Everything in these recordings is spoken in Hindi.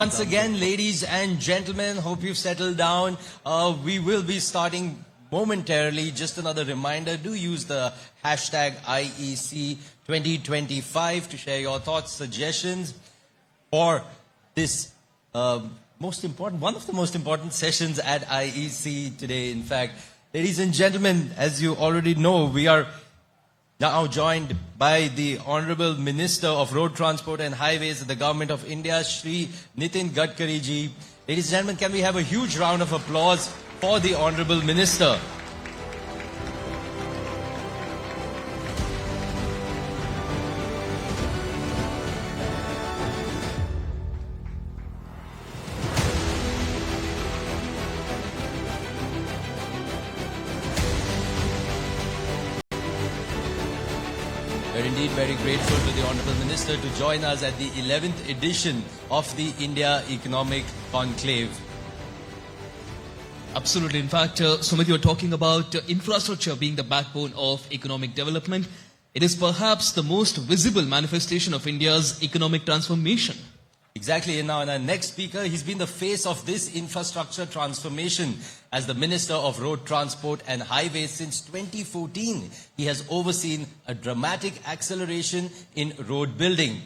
Once again, ladies and gentlemen, hope you've settled down. We will be starting momentarily. Just another reminder, do use the hashtag IEC2025 to share your thoughts, suggestions for this one of the most important sessions at IEC today, in fact. Ladies and gentlemen, as you already know, we are now joined by the Honorable Minister of Road Transport and Highways of the Government of India, Shri Nitin Gadkari ji. Ladies and gentlemen, can we have a huge round of applause for the Honorable Minister? We're indeed very grateful to the Honourable Minister to join us at the 11th edition of the India Economic Conclave. Absolutely. In fact, Sumit, you were talking about infrastructure being the backbone of economic development. It is perhaps the most visible manifestation of India's economic transformation. Exactly, and now our next speaker, he's been the face of this infrastructure transformation as the Minister of Road Transport and Highways since 2014. He has overseen a dramatic acceleration in road building.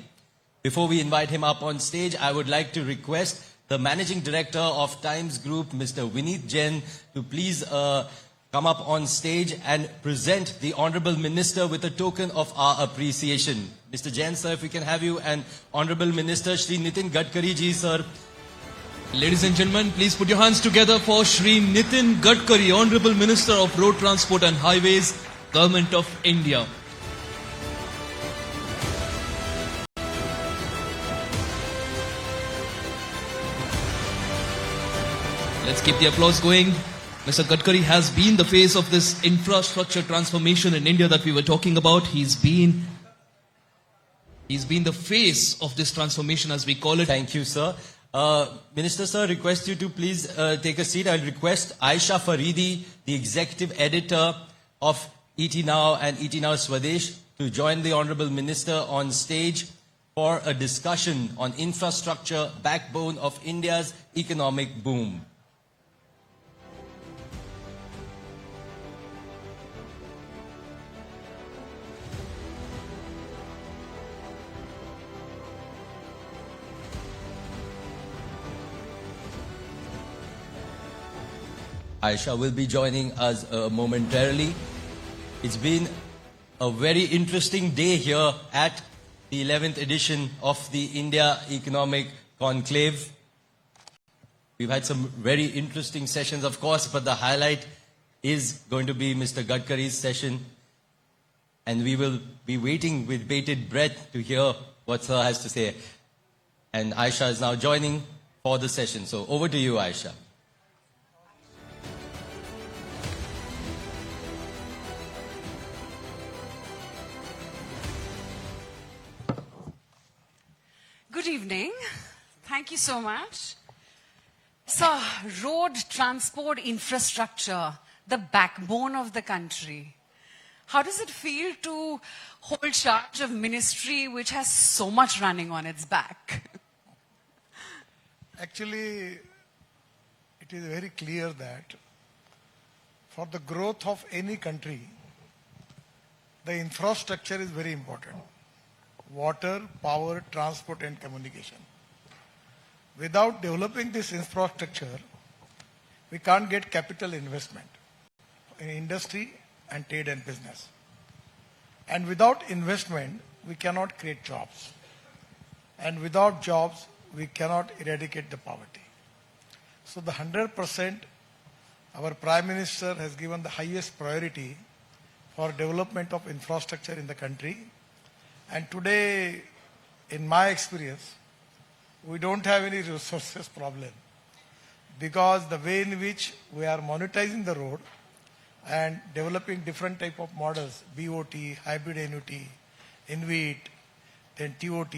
Before we invite him up on stage, I would like to request the Managing Director of Times Group, Mr. Vineet Jain, to please come up on stage and present the Honourable Minister with a token of our appreciation. Mr. Jain, sir, if we can have you, and Honourable Minister Shri Nitin Gadkari ji, sir. Ladies and gentlemen, please put your hands together for Shri Nitin Gadkari, Honourable Minister of Road Transport and Highways, Government of India. Let's keep the applause going. Mr. Gadkari has been the face of this infrastructure transformation in India that we were talking about. He's been the face of this transformation, as we call it. Thank you, sir. Minister, sir, request you to please take a seat. I'll request Aisha Faridi, the Executive Editor of ET Now and ET Now Swadesh, to join the Honourable Minister on stage for a discussion on infrastructure, backbone of India's economic boom. Aisha will be joining us momentarily. It's been a very interesting day here at the 11th edition of the India Economic Conclave. We've had some very interesting sessions, of course, but the highlight is going to be Mr. Gadkari's session. And we will be waiting with bated breath to hear what Sir has to say. And Aisha is now joining for the session. So over to you, Aisha. Good evening. Thank you so much. So, road transport infrastructure, the backbone of the country. How does it feel to hold charge of ministry which has so much running on its back? Actually, it is very clear that for the growth of any country, the infrastructure is very important. Water, power, transport and communication. Without developing this infrastructure, we can't get capital investment in industry and trade and business. And without investment, we cannot create jobs. And without jobs, we cannot eradicate the poverty. So the 100%, our Prime Minister has given the highest priority for development of infrastructure in the country. And today, in my experience, we don't have any resources problem because the way in which we are monetizing the road and developing different type of models, BOT, hybrid annuity, InvIT, then TOT,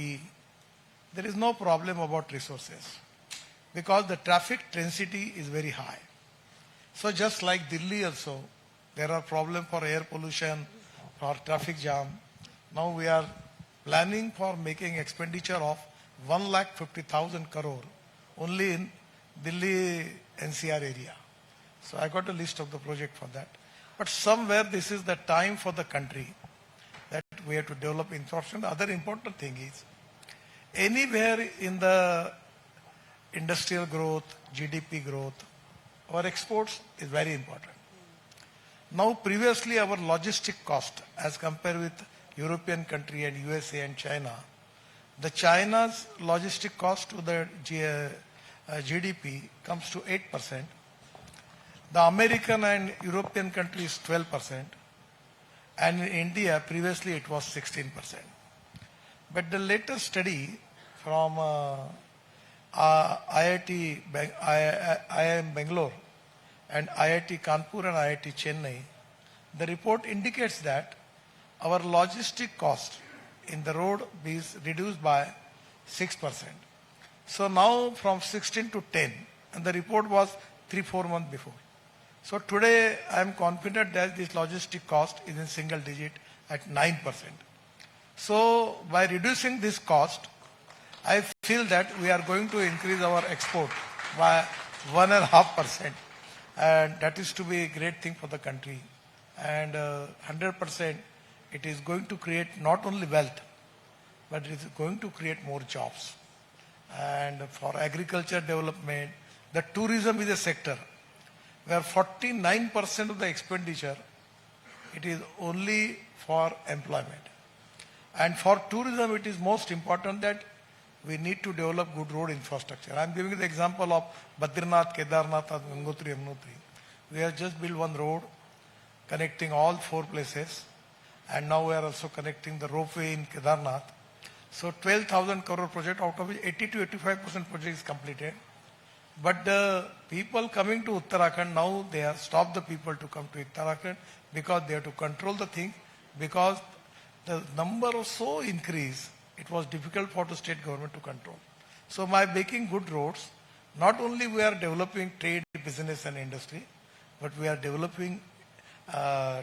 there is no problem about resources because the traffic density is very high. So just like Delhi also, there are problems for air pollution, for traffic jam. Now we are planning for making expenditure of 1,50,000 crore only in Delhi NCR area. So I got a list of the project for that. But somewhere this is the time for the country that we have to develop infrastructure. The other important thing is, anywhere in the industrial growth, GDP growth, our exports is very important. Now previously our logistic cost as compared with European country and USA and China, the China's logistic cost to the GDP comes to 8%. The American and European country is 12%. And in India, previously it was 16%. But the latest study from IIM Bangalore and IIT Kanpur and IIT Chennai, the report indicates that our logistic cost in the road is reduced by 6%. So now from 16 to 10, and the report was 3-4 months before. So today I am confident that this logistic cost is in single digit at 9%. So by reducing this cost, I feel that we are going to increase our export by 1.5%. And that is to be a great thing for the country. And 100%, it is going to create not only wealth, but it is going to create more jobs. And for agriculture development, the tourism is a sector where 49% of the expenditure, it is only for employment. And for tourism, it is most important that we need to develop good road infrastructure. I am giving you the example of Badrinath, Kedarnath, and Gangotri, Yamunotri. We have just built one road connecting all 4 places, and now we are also connecting the ropeway in Kedarnath. So 12,000 crore project, out of which 80 to 85% project is completed. But the people coming to Uttarakhand, now they have stopped the people to come to Uttarakhand because they have to control the thing, because the number was so increased, it was difficult for the state government to control. So by making good roads, not only we are developing trade, business and industry, but we are developing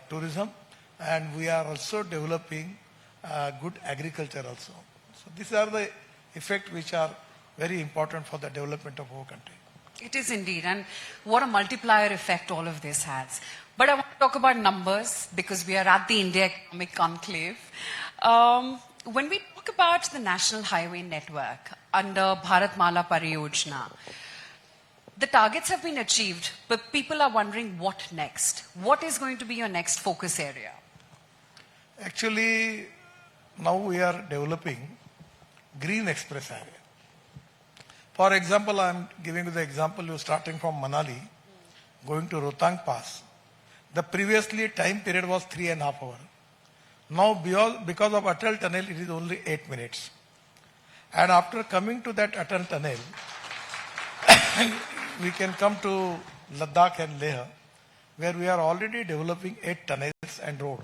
tourism, and we are also developing good agriculture also. So these are the effects which are very important for the development of our country. It is indeed, and what a multiplier effect all of this has. But I want to talk about numbers because we are at the India Economic Conclave. When we talk about the National Highway Network under Bharatmala Pariyojana, the targets have been achieved, but people are wondering what next? What is going to be your next focus area? Actually, now we are developing Green Express Highway. For example, I am giving you the example, you starting from Manali, going to Rohtang Pass. The previously time period was 3.5 hours. Now because of Atal Tunnel, it is only 8 minutes. And after coming to that Atal Tunnel, we can come to Ladakh and Leh, where we are already developing 8 tunnels and road.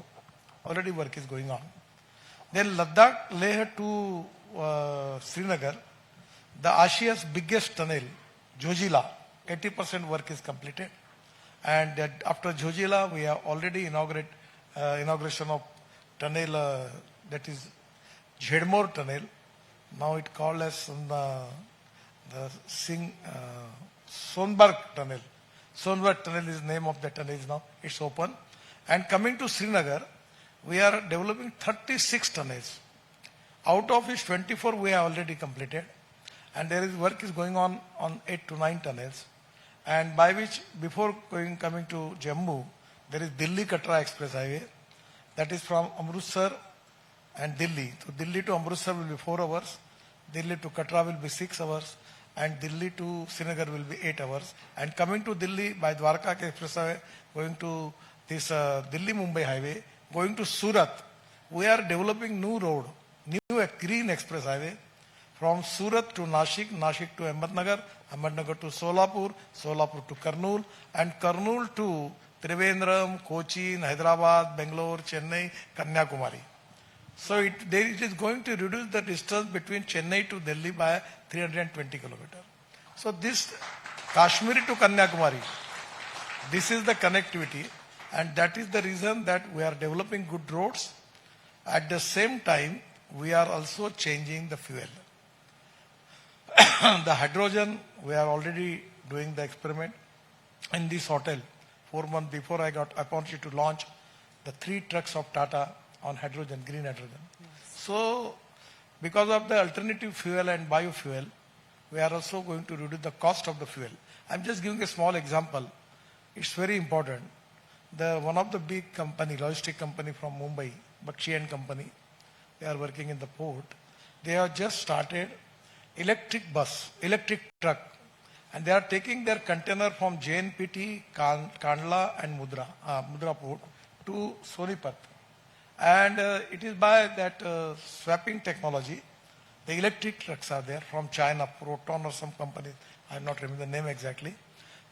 Already work is going on. Then Ladakh, Leh to Srinagar, the Asia's biggest tunnel, Jojila, 80% work is completed. And after Jojila, we have already inauguration of tunnel, that is Jhedmore tunnel. Now it called as the Sonberg tunnel. Sonberg tunnel is the name of the tunnel now. It's open. And coming to Srinagar, we are developing 36 tunnels. Out of which 24 we have already completed. And there is work is going on 8 to 9 tunnels. And by which, before coming to Jammu, there is Delhi-Katra Express Highway. That is from Amritsar and Delhi. So Delhi to Amritsar will be 4 hours. Delhi to Katra will be 6 hours. And Delhi to Srinagar will be 8 hours. And coming to Delhi by Dwarka Expressway, going to this Delhi-Mumbai Highway, going to Surat, we are developing new road, new Green Express Highway from Surat to Nashik, Nashik to Ahmednagar, Ahmednagar to Solapur, Solapur to Kurnool, and Kurnool to Trivandrum, Cochin, Hyderabad, Bangalore, Chennai, Kanyakumari. So it is going to reduce the distance between Chennai to Delhi by 320 kilometers. So this Kashmir to Kanyakumari, this is the connectivity, and that is the reason that we are developing good roads. At the same time, we are also changing the fuel. The hydrogen, we are already doing the experiment in this hotel. 4 months before I got opportunity to launch the 3 trucks of Tata on hydrogen, green hydrogen. So, because of the alternative fuel and biofuel, we are also going to reduce the cost of the fuel. I'm just giving a small example. It's very important. One of the big company, logistic company from Mumbai, Bakshi and Company, they are working in the port. They have just started electric bus, electric truck, and they are taking their container from JNPT, Kandla and Mudra port to Sonipat. And it is by that swapping technology. The electric trucks are there from China, Proton or some company, I am not remember the name exactly.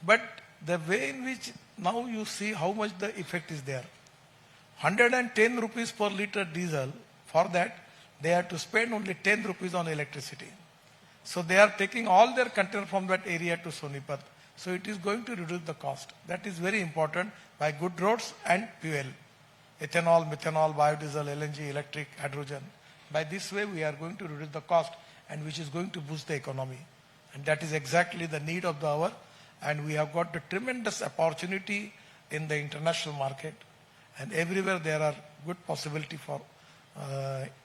But the way in which now you see how much the effect is there. 110 rupees per liter diesel, for that they have to spend only 10 rupees on electricity. So they are taking all their container from that area to Sonipat. So it is going to reduce the cost. That is very important by good roads and fuel. Ethanol, methanol, biodiesel, LNG, electric, hydrogen. By this way we are going to reduce the cost, and which is going to boost the economy. And that is exactly the need of the hour. And we have got the tremendous opportunity in the international market. And everywhere there are good possibility for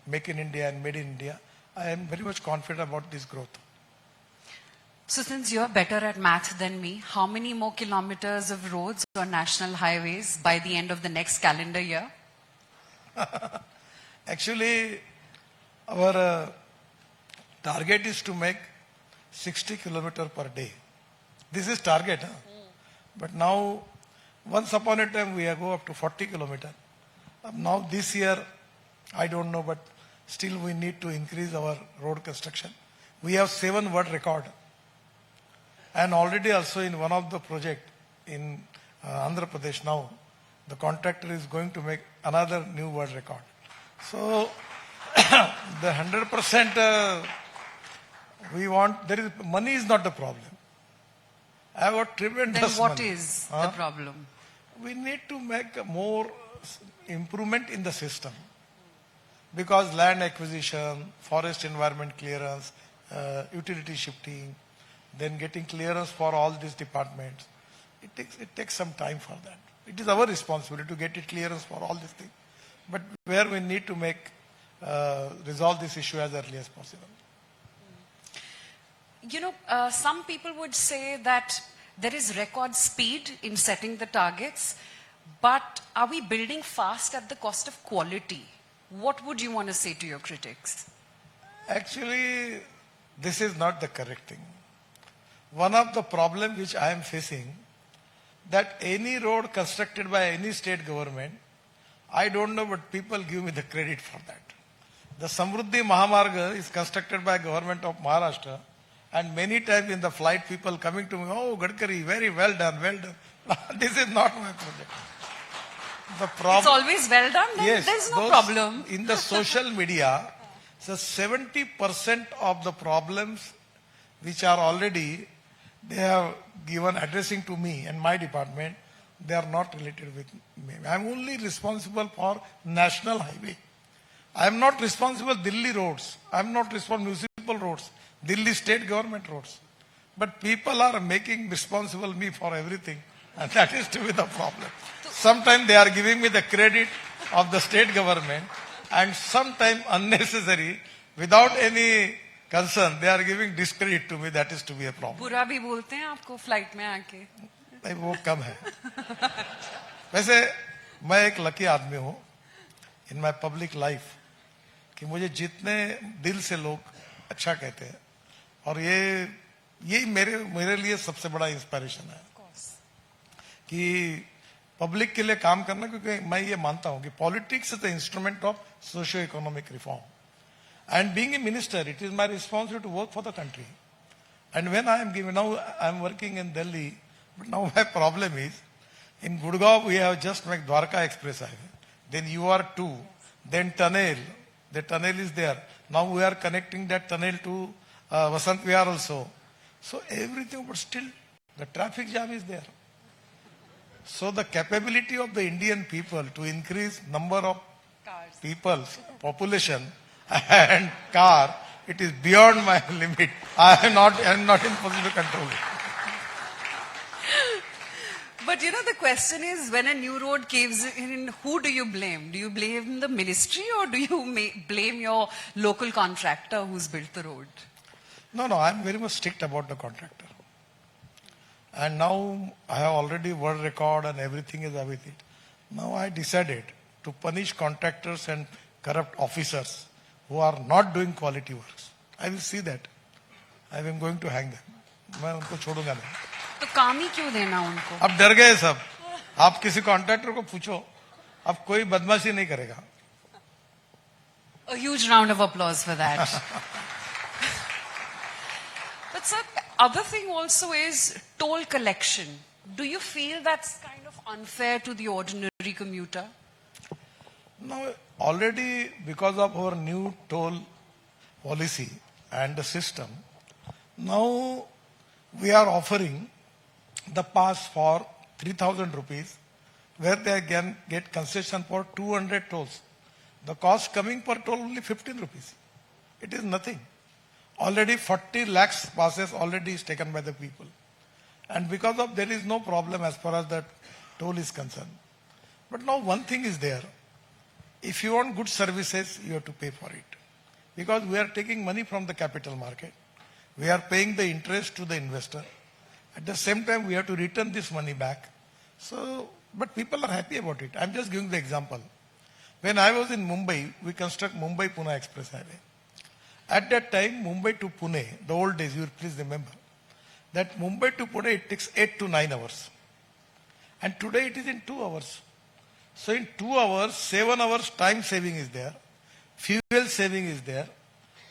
Make in India and Made in India. I am very much confident about this growth. So since you're better at math than me, how many more kilometers of roads or national highways by the end of the next calendar year? Actually, our target is to make 60 kilometers per day. This is target. Huh? But now, once upon a time, we go up to 40 kilometers. Now this year, I don't know, but still we need to increase our road construction. We have 7 world record. And already also in one of the project in Andhra Pradesh now, the contractor is going to make another new world record. So the 100% we want, money is not the problem. I have a tremendous Then what money. is the problem? We need to make more improvement in the system. Because land acquisition, forest environment clearance, utility shifting, then getting clearance for all these departments, it takes some time for that. It is our responsibility to get it clearance for all these things. But where we need to resolve this issue as early as possible. You know, some people would say that there is record speed in setting the targets, but are we building fast at the cost of quality? What would you want to say to your critics? Actually, this is not the correct thing. One of the problems which I am facing, that any road constructed by any state government, I don't know, but people give me the credit for that. The Samruddhi Mahamarga is constructed by government of Maharashtra, and many times in the flight people coming to me, oh Gadkari, very well done, well done. This is not my project. The problem, It's always well done, then yes, there's no problem. In the social media, so 70% of the problems which are already, they have given addressing to me and my department, they are not related with me. I am only responsible for national highway. I am not responsible Delhi roads. I am not responsible municipal roads, Delhi state government roads. But people are making responsible me for everything, and that is to be the problem. Sometimes they are giving me the credit of the state government, and sometimes unnecessary, without any concern, they are giving discredit to me. That is to be a problem. बुरा भी बोलते हैं आपको फ्लाइट में आके. नहीं, वो कम है. वैसे मैं एक लकी आदमी हूँ इन माई पब्लिक लाइफ कि मुझे जितने दिल से लोग अच्छा कहते हैं, और यही मेरे लिए सबसे बड़ा इंस्पिरेशन है कि पब्लिक के लिए काम करना, क्योंकि मैं ये मानता हूँ कि politics is the instrument of socio economic reform. And being a minister, it is my responsibility to work for the country. And when I am working in Delhi, but now my problem is, in Gurgaon we have just made Dwarka Express Highway. Then UR2, then tunnel. The tunnel is there. Now we are connecting that tunnel to Vasant Vihar also. So everything, but still the traffic jam is there. So the capability of the Indian people to increase number of Cars. people, population, and car it is beyond my limit. I am not in position to control it. But you know, the question is, when a new road caves in, who do you blame? Do you blame the ministry or do you blame your local contractor who's built the road? No, I'm very much strict about the contractor. And now I have already world record and everything is with it. Now I decided to punish contractors and corrupt officers who are not doing quality works. I will see that. I am going to hang them. मैं उनको छोड़ूंगा नहीं. तो काम ही क्यों देना उनको? अब डर गए सब. आप किसी कॉन्ट्रैक्टर को पूछो, अब कोई बदमाशी नहीं करेगा. A huge round of applause for that. But sir, other thing also is toll collection. Do you feel that's kind of unfair to the ordinary commuter? Now, already because of our new toll policy and the system, now we are offering the pass for 3,000 rupees, where they can get concession for 200 tolls. The cost coming per toll only 15 rupees. It is nothing. Already 40 lakhs passes already is taken by the people. And because of there is no problem as far as the toll is concerned. But now one thing is there. If you want good services, you have to pay for it. Because we are taking money from the capital market. We are paying the interest to the investor. At the same time, we have to return this money back. So, but people are happy about it. I'm just giving the example. When I was in Mumbai, we construct Mumbai-Pune Express Highway. At that time, Mumbai to Pune, the old days, you will please remember, that Mumbai to Pune, it takes 8 to 9 hours. And today it is in 2 hours. So in 2 hours, 7 hours time saving is there, fuel saving is there,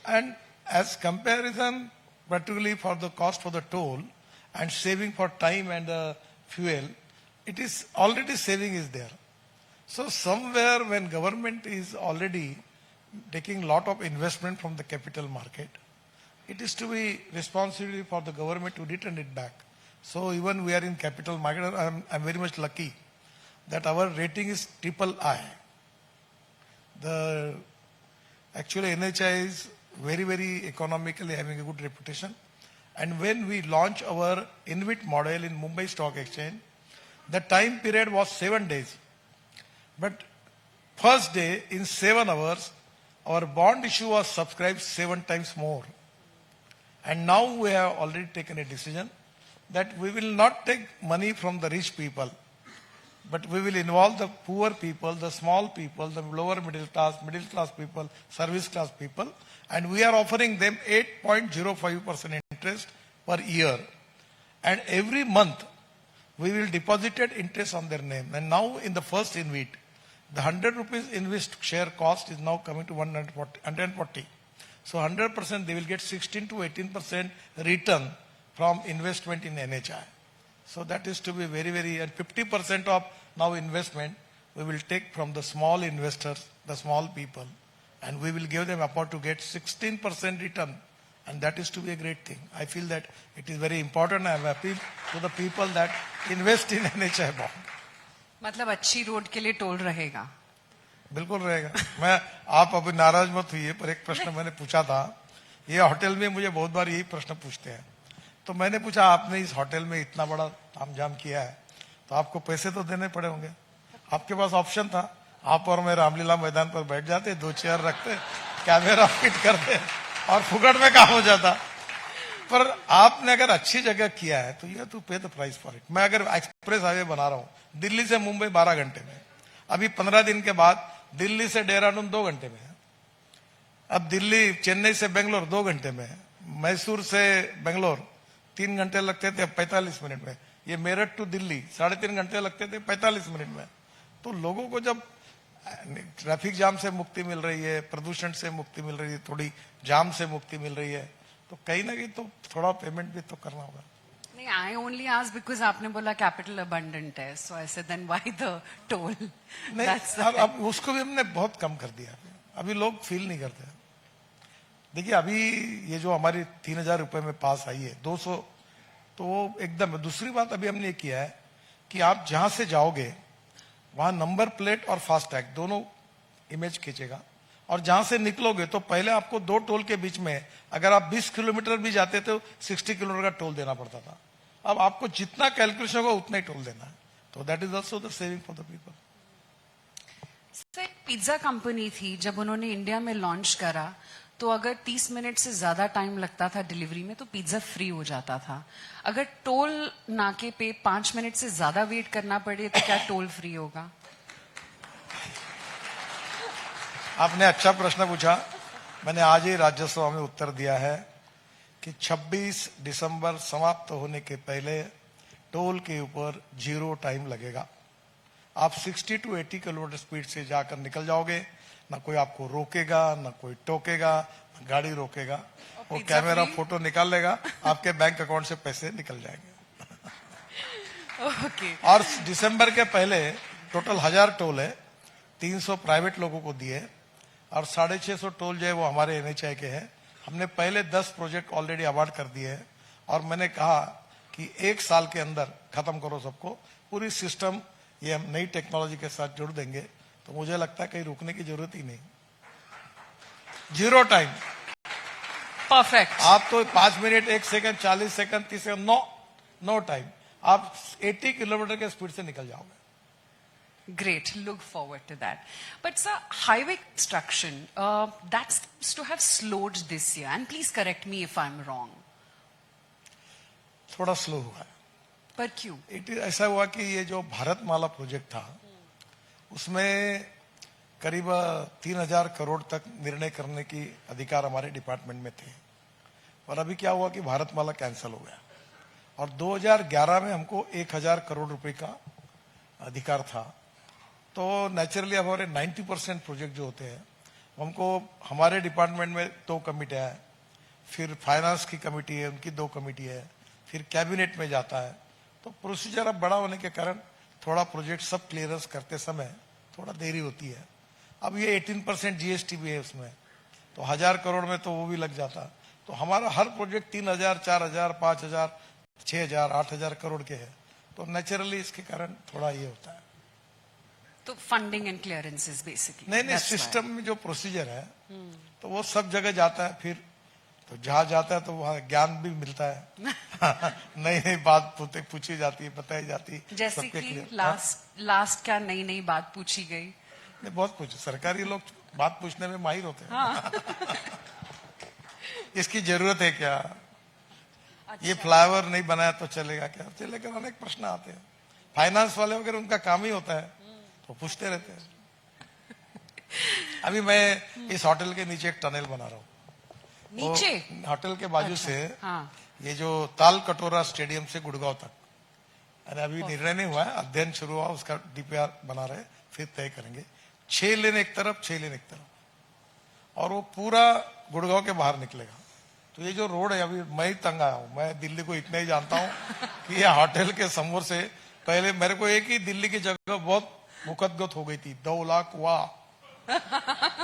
and as comparison, particularly for the cost for the toll and saving for time and fuel, it is already saving is there. So somewhere when government is already taking lot of investment from the capital market, it is to be responsibility for the government to return it back. So even we are in capital market, I'm very much lucky that our rating is III. Actually NHAI is very, very economically having a good reputation. And when we launch our InvIT model in Mumbai Stock Exchange, the time period was 7 days. But first day in 7 hours, our bond issue was subscribed 7 times more. And now we have already taken a decision that we will not take money from the rich people, but we will involve the poor people, the small people, the lower middle class people, service class people, and we are offering them 8.05% interest per year. And every month, we will deposit interest on their name. And now in the first InvIT, the 100 rupees InvIT share cost is now coming to 140. So 100% they will get 16 to 18% return from investment in NHAI. So that is to be very, very, and 50% of now investment we will take from the small investors, the small people, and we will give them about to get 16% return. And that is to be a great thing. I feel that it is very important. I have appealed to the people that invest in NHAI bond. मतलब अच्छी रोड के लिए टोल रहेगा? बिल्कुल रहेगा. मैं आप अभी नाराज मत हुई, पर एक प्रश्न मैंने पूछा था. ये होटल में मुझे बहुत बार यही प्रश्न पूछते हैं. तो मैंने पूछा, आपने इस होटल में इतना बड़ा तामझाम किया है, तो आपको पैसे तो देने पड़े होंगे. आपके पास ऑप्शन था, आप और मैं रामलीला मैदान पर बैठ जाते, 2 चेयर रखते, कैमरा फिट करते और फुकट में काम हो जाता. पर आपने अगर अच्छी जगह किया है तो यू टू पे द प्राइस फॉर इट. मैं अगर एक्सप्रेस हाईवे बना रहा हूँ दिल्ली से मुंबई 12 घंटे में, अभी 15 दिन के बाद दिल्ली से देहरादून 2 घंटे में, अब दिल्ली चेन्नई से बेंगलोर 2 घंटे में, मैसूर से बेंगलोर 3 घंटे लगते थे 45 मिनट में, ये मेरठ टू दिल्ली 3.5 घंटे लगते थे 45 मिनट में. तो लोगों को जब ट्रैफिक जाम से मुक्ति मिल रही है, प्रदूषण से मुक्ति मिल रही है, थोड़ी जाम से मुक्ति मिल रही है, तो कहीं ना कहीं तो थोड़ा पेमेंट भी तो करना होगा. नहीं, I only asked because आपने बोला capital abundant है, so I said then why the toll? नहीं, अब उसको भी हमने बहुत कम कर दिया. अभी लोग फील नहीं करते. देखिए अभी ये जो हमारी 3,000 रुपए में पास आई है 200, तो वो एकदम. दूसरी बात अभी हमने किया है कि आप जहां से जाओगे वहां नंबर प्लेट और फास्टैग दोनों इमेज खींचेगा और जहां से निकलोगे तो पहले आपको 2 टोल के बीच में अगर आप 20 किलोमीटर भी जाते तो 60 किलोमीटर का टोल देना पड़ता था। अब आपको जितना कैलकुलेशन होगा उतना ही टोल देना है, तो that is also the saving for the people. Sir, pizza company थी, जब उन्होंने इंडिया में लॉन्च करा तो अगर 30 मिनट से ज्यादा टाइम लगता था डिलीवरी में तो पिज्जा फ्री हो जाता था। अगर टोल नाके पे 5 मिनट से ज्यादा वेट करना पड़े तो क्या टोल फ्री होगा? आपने अच्छा प्रश्न पूछा। मैंने आज ही राज्यसभा में उत्तर दिया है कि 26 दिसंबर समाप्त होने के पहले टोल के ऊपर 0 टाइम लगेगा। आप 60 to 80 किलोमीटर स्पीड से जाकर निकल जाओगे, ना कोई आपको रोकेगा, ना कोई टोकेगा, ना गाड़ी रोकेगा। वो कैमरा फोटो निकाल लेगा, आपके बैंक अकाउंट से पैसे निकल जाएंगे। ओके। और दिसंबर के पहले टोटल 1000 टोल है, 300 प्राइवेट लोगों को दिए और 650 टोल जो है वो हमारे एनएचआई के हैं। हमने पहले 10 प्रोजेक्ट ऑलरेडी अवार्ड कर दिए हैं और मैंने कहा कि 1 साल के अंदर खत्म करो सबको, पूरी सिस्टम ये हम नई टेक्नोलॉजी के साथ जोड़ देंगे। तो मुझे लगता है कहीं रुकने की जरूरत ही नहीं। 0 टाइम। परफेक्ट। आप तो 5 minute, 1 second, 40 second, 30 second, no time. आप 80 किलोमीटर के स्पीड से निकल जाओगे। Great. Look forward to that. But sir, highway construction, that seems to have slowed this year. And please correct me if I'm wrong. थोड़ा स्लो हुआ है। पर क्यों? ऐसा हुआ कि ये जो भारतमाला प्रोजेक्ट था उसमें करीब 3000 करोड़ तक निर्णय करने की अधिकार हमारे डिपार्टमेंट में थे। और अभी क्या हुआ कि भारतमाला कैंसिल हो गया और 2011 में हमको 1000 करोड़ रुपए का अधिकार था। तो नेचुरली हमारे 90% प्रोजेक्ट जो होते हैं हमको हमारे डिपार्टमेंट में 2 कमिटियां है, फिर फाइनेंस की कमेटी है, उनकी 2 कमेटी है, फिर कैबिनेट में जाता है। तो प्रोसीजर अब बड़ा होने के कारण थोड़ा प्रोजेक्ट सब क्लियरेंस करते समय थोड़ा देरी होती है। अब ये 18% जीएसटी भी है उसमें, तो 1000 करोड़ में तो वो भी लग जाता। तो हमारा हर प्रोजेक्ट 3000, 4000, 5000, 6000, 8000 करोड़ के है। तो नेचुरली इसके कारण थोड़ा ये होता है। तो फंडिंग एंड क्लियरेंसेस बेसिकली। नहीं, सिस्टम में जो प्रोसीजर है तो वो सब जगह जाता है। फिर तो जहां जाता है तो वहां ज्ञान भी मिलता है। नई बात पूछी जाती है, बताई जाती है। जैसे कि लास्ट क्या नई बात पूछी गई? नहीं, बहुत कुछ। सरकारी लोग बात पूछने में माहिर होते हैं। हाँ। इसकी जरूरत है क्या? अच्छा। ये फ्लाईओवर नहीं बनाया तो चलेगा क्या? चलेगा। अनेक प्रश्न आते हैं। फाइनेंस वाले वगैरह उनका काम ही होता है तो पूछते रहते हैं। अभी मैं इस होटल के नीचे एक टनल बना रहा हूँ। नीचे होटल के बाजू अच्छा, से हाँ। ये जो ताल कटोरा स्टेडियम से गुड़गांव तक, अरे अभी निर्णय नहीं हुआ है, अध्ययन शुरू हुआ, उसका डीपीआर बना रहे, फिर तय करेंगे। 6 लेन एक तरफ, 6 लेन एक तरफ, और वो पूरा गुड़गांव के बाहर निकलेगा। तो ये जो रोड है, अभी मैं ही तंग आया हूँ। मैं दिल्ली को इतना ही जानता हूँ कि ये होटल के समोर से पहले मेरे को एक ही दिल्ली की जगह बहुत मुकदगत हो गई थी, 2 लाख वाह।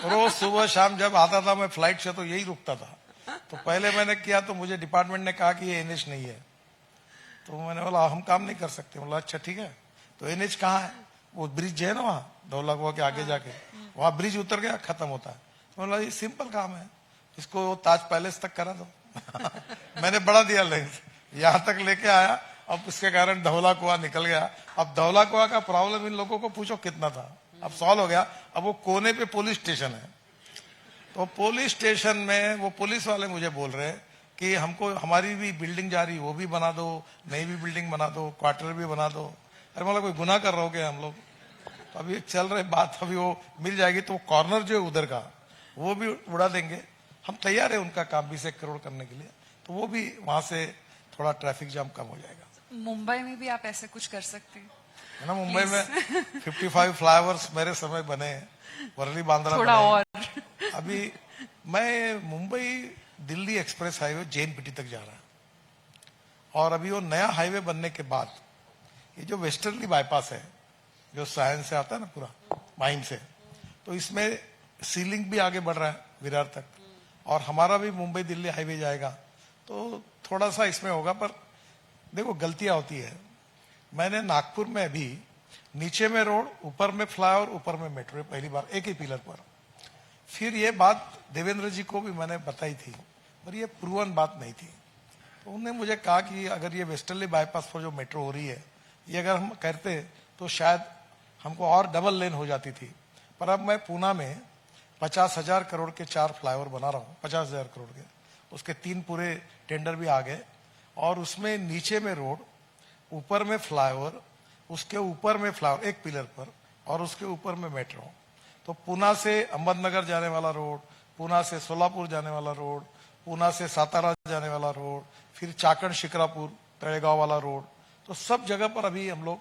रोज सुबह शाम जब आता था मैं फ्लाइट से तो यही रुकता था। तो पहले मैंने किया तो मुझे डिपार्टमेंट ने कहा कि ये एनएच नहीं है। तो मैंने बोला हम काम नहीं कर सकते। बोला अच्छा ठीक है। तो एनएच कहाँ है? वो ब्रिज है ना वहाँ 2 लाख वाह के आगे जाके, वहाँ ब्रिज उतर गया, खत्म होता है। तो बोला ये सिंपल काम है, इसको ताज पैलेस तक करा दो। मैंने बढ़ा दिया लेंथ, यहाँ तक लेके आया। अब उसके कारण धौला कुआं निकल गया। अब धौला कुआं का प्रॉब्लम इन लोगों को पूछो कितना था, अब सॉल्व हो गया। अब वो कोने पे पुलिस स्टेशन है, तो पुलिस स्टेशन में वो पुलिस वाले मुझे बोल रहे हैं कि हमको हमारी भी बिल्डिंग जा रही, वो भी बना दो, नई भी बिल्डिंग बना दो, क्वार्टर भी बना दो। अरे मतलब कोई गुनाह कर रहे हो क्या हम लोग? तो अभी चल रहे बात, अभी वो मिल जाएगी तो कॉर्नर जो है उधर का वो भी उड़ा देंगे। हम तैयार है उनका काम 20 करोड़ करने के लिए, तो वो भी वहां से थोड़ा ट्रैफिक जाम कम हो जाएगा। मुंबई में भी आप ऐसे कुछ कर सकते हैं है ना? मुंबई में 55 फ्लाईओवर्स मेरे समय बने हैं, वर्ली बांद्रा थोड़ा और। अभी मैं Mumbai Delhi express highway JNPT तक जा रहा है, और अभी वो नया हाईवे बनने के बाद ये जो वेस्टर्नली बाईपास है जो सायन से आता है ना पूरा माइन से, तो इसमें सीलिंग भी आगे बढ़ रहा है विरार तक, और हमारा भी मुंबई दिल्ली हाईवे जाएगा। तो थोड़ा सा इसमें होगा, पर देखो गलतियां होती है। मैंने नागपुर में अभी नीचे में रोड, ऊपर में फ्लाईओवर, ऊपर में मेट्रो, पहली बार एक ही पिलर पर। फिर ये बात देवेंद्र जी को भी मैंने बताई थी, पर ये प्रूवन बात नहीं थी। तो उन्होंने मुझे कहा कि अगर ये वेस्टर्नली बाईपास पर जो मेट्रो हो रही है, ये अगर हम करते तो शायद हमको और डबल लेन हो जाती थी। पर अब मैं पूना में 50,000 करोड़ के 4 फ्लाईओवर बना रहा हूँ, 50,000 करोड़ के। उसके 3 पूरे टेंडर भी आ गए, और उसमें नीचे में रोड, ऊपर में फ्लाईओवर, उसके ऊपर में फ्लाईओवर एक पिलर पर, और उसके ऊपर में मेट्रो। तो पूना से अहमदनगर जाने वाला रोड, पूना से सोलापुर जाने वाला रोड, पूना से सातारा जाने वाला रोड, फिर चाकण शिक्रापुर तळेगांव वाला रोड, तो सब जगह पर अभी हम लोग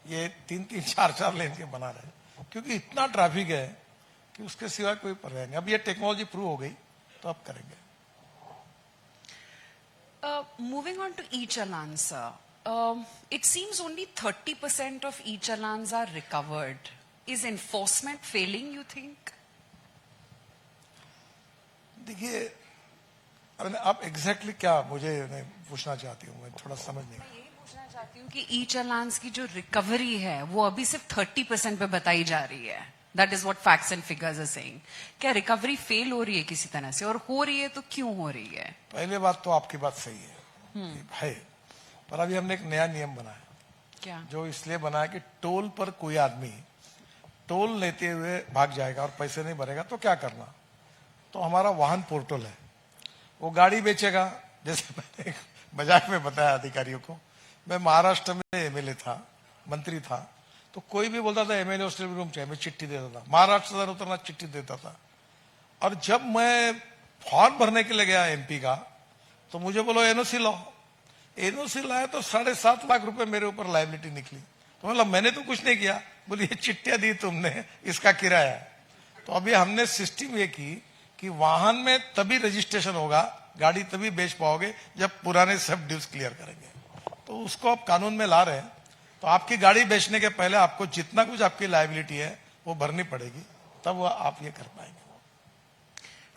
ये 3-3, 4-4 लेन के बना रहे हैं, क्योंकि इतना ट्रैफिक है कि उसके सिवा कोई पर्याय नहीं। अब ये टेक्नोलॉजी प्रूव हो गई तो अब करेंगे। Moving on to e-challan, sir. It seems only 30% of e-challans are recovered. Is enforcement failing, you think? देखिए, आप एग्जैक्टली क्या मुझे पूछना चाहती हूँ, मैं थोड़ा समझ नहीं। मैं यही पूछना चाहती हूँ कि e-challans की जो रिकवरी है वो अभी सिर्फ 30% पे बताई जा रही है। That is what facts and figures are saying. क्या रिकवरी फेल हो रही है किसी तरह से, और हो रही है तो क्यों हो रही है? पहले बात तो आपकी बात सही है, पर अभी हमने एक नया नियम बनाया। क्या? जो इसलिए बनाया कि टोल पर कोई आदमी टोल लेते हुए भाग जाएगा और पैसे नहीं भरेगा तो क्या करना। तो हमारा वाहन पोर्टल है, वो गाड़ी बेचेगा। जैसे मैंने मजाक में बताया अधिकारियों को, मैं महाराष्ट्र में एमएलए था, मंत्री था, तो कोई भी बोलता था एमएलए हॉस्टल रूम चाहिए, मैं चिट्ठी देता था, महाराष्ट्र से उतरना चिट्ठी देता था। और जब मैं फॉर्म भरने के लिए गया एमपी का, तो मुझे बोलो एनओसी लाओ। एनओसी लाया तो 7.5 लाख रुपए मेरे ऊपर लायबिलिटी निकली। तो मतलब मैंने तो कुछ नहीं किया, बोली ये चिट्ठियां दी तुमने, इसका किराया है। तो अभी हमने सिस्टम ये की कि वाहन में तभी रजिस्ट्रेशन होगा, गाड़ी तभी बेच पाओगे जब पुराने सब ड्यूज क्लियर करेंगे। तो उसको आप कानून में ला रहे हैं। तो आपकी गाड़ी बेचने के पहले आपको जितना कुछ आपकी लायबिलिटी है वो भरनी पड़ेगी, तब वो आप ये कर पाएंगे।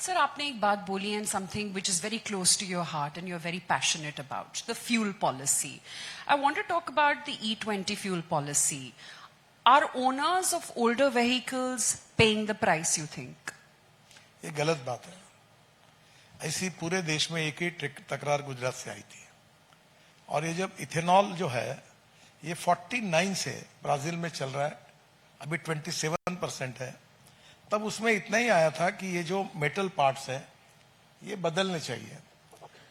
सर, आपने एक बात बोली, and something which is very close to your heart and you are very passionate about the fuel policy. I want to talk about the E20 fuel policy. Are owners of older vehicles paying the price, you think? ये गलत बात है। ऐसी पूरे देश में एक ही तकरार गुजरात से आई थी, और ये जब इथेनॉल जो है ये 49 से ब्राजील में चल रहा है, अभी 27% है, तब उसमें इतना ही आया था कि ये जो मेटल पार्ट्स है ये बदलने चाहिए,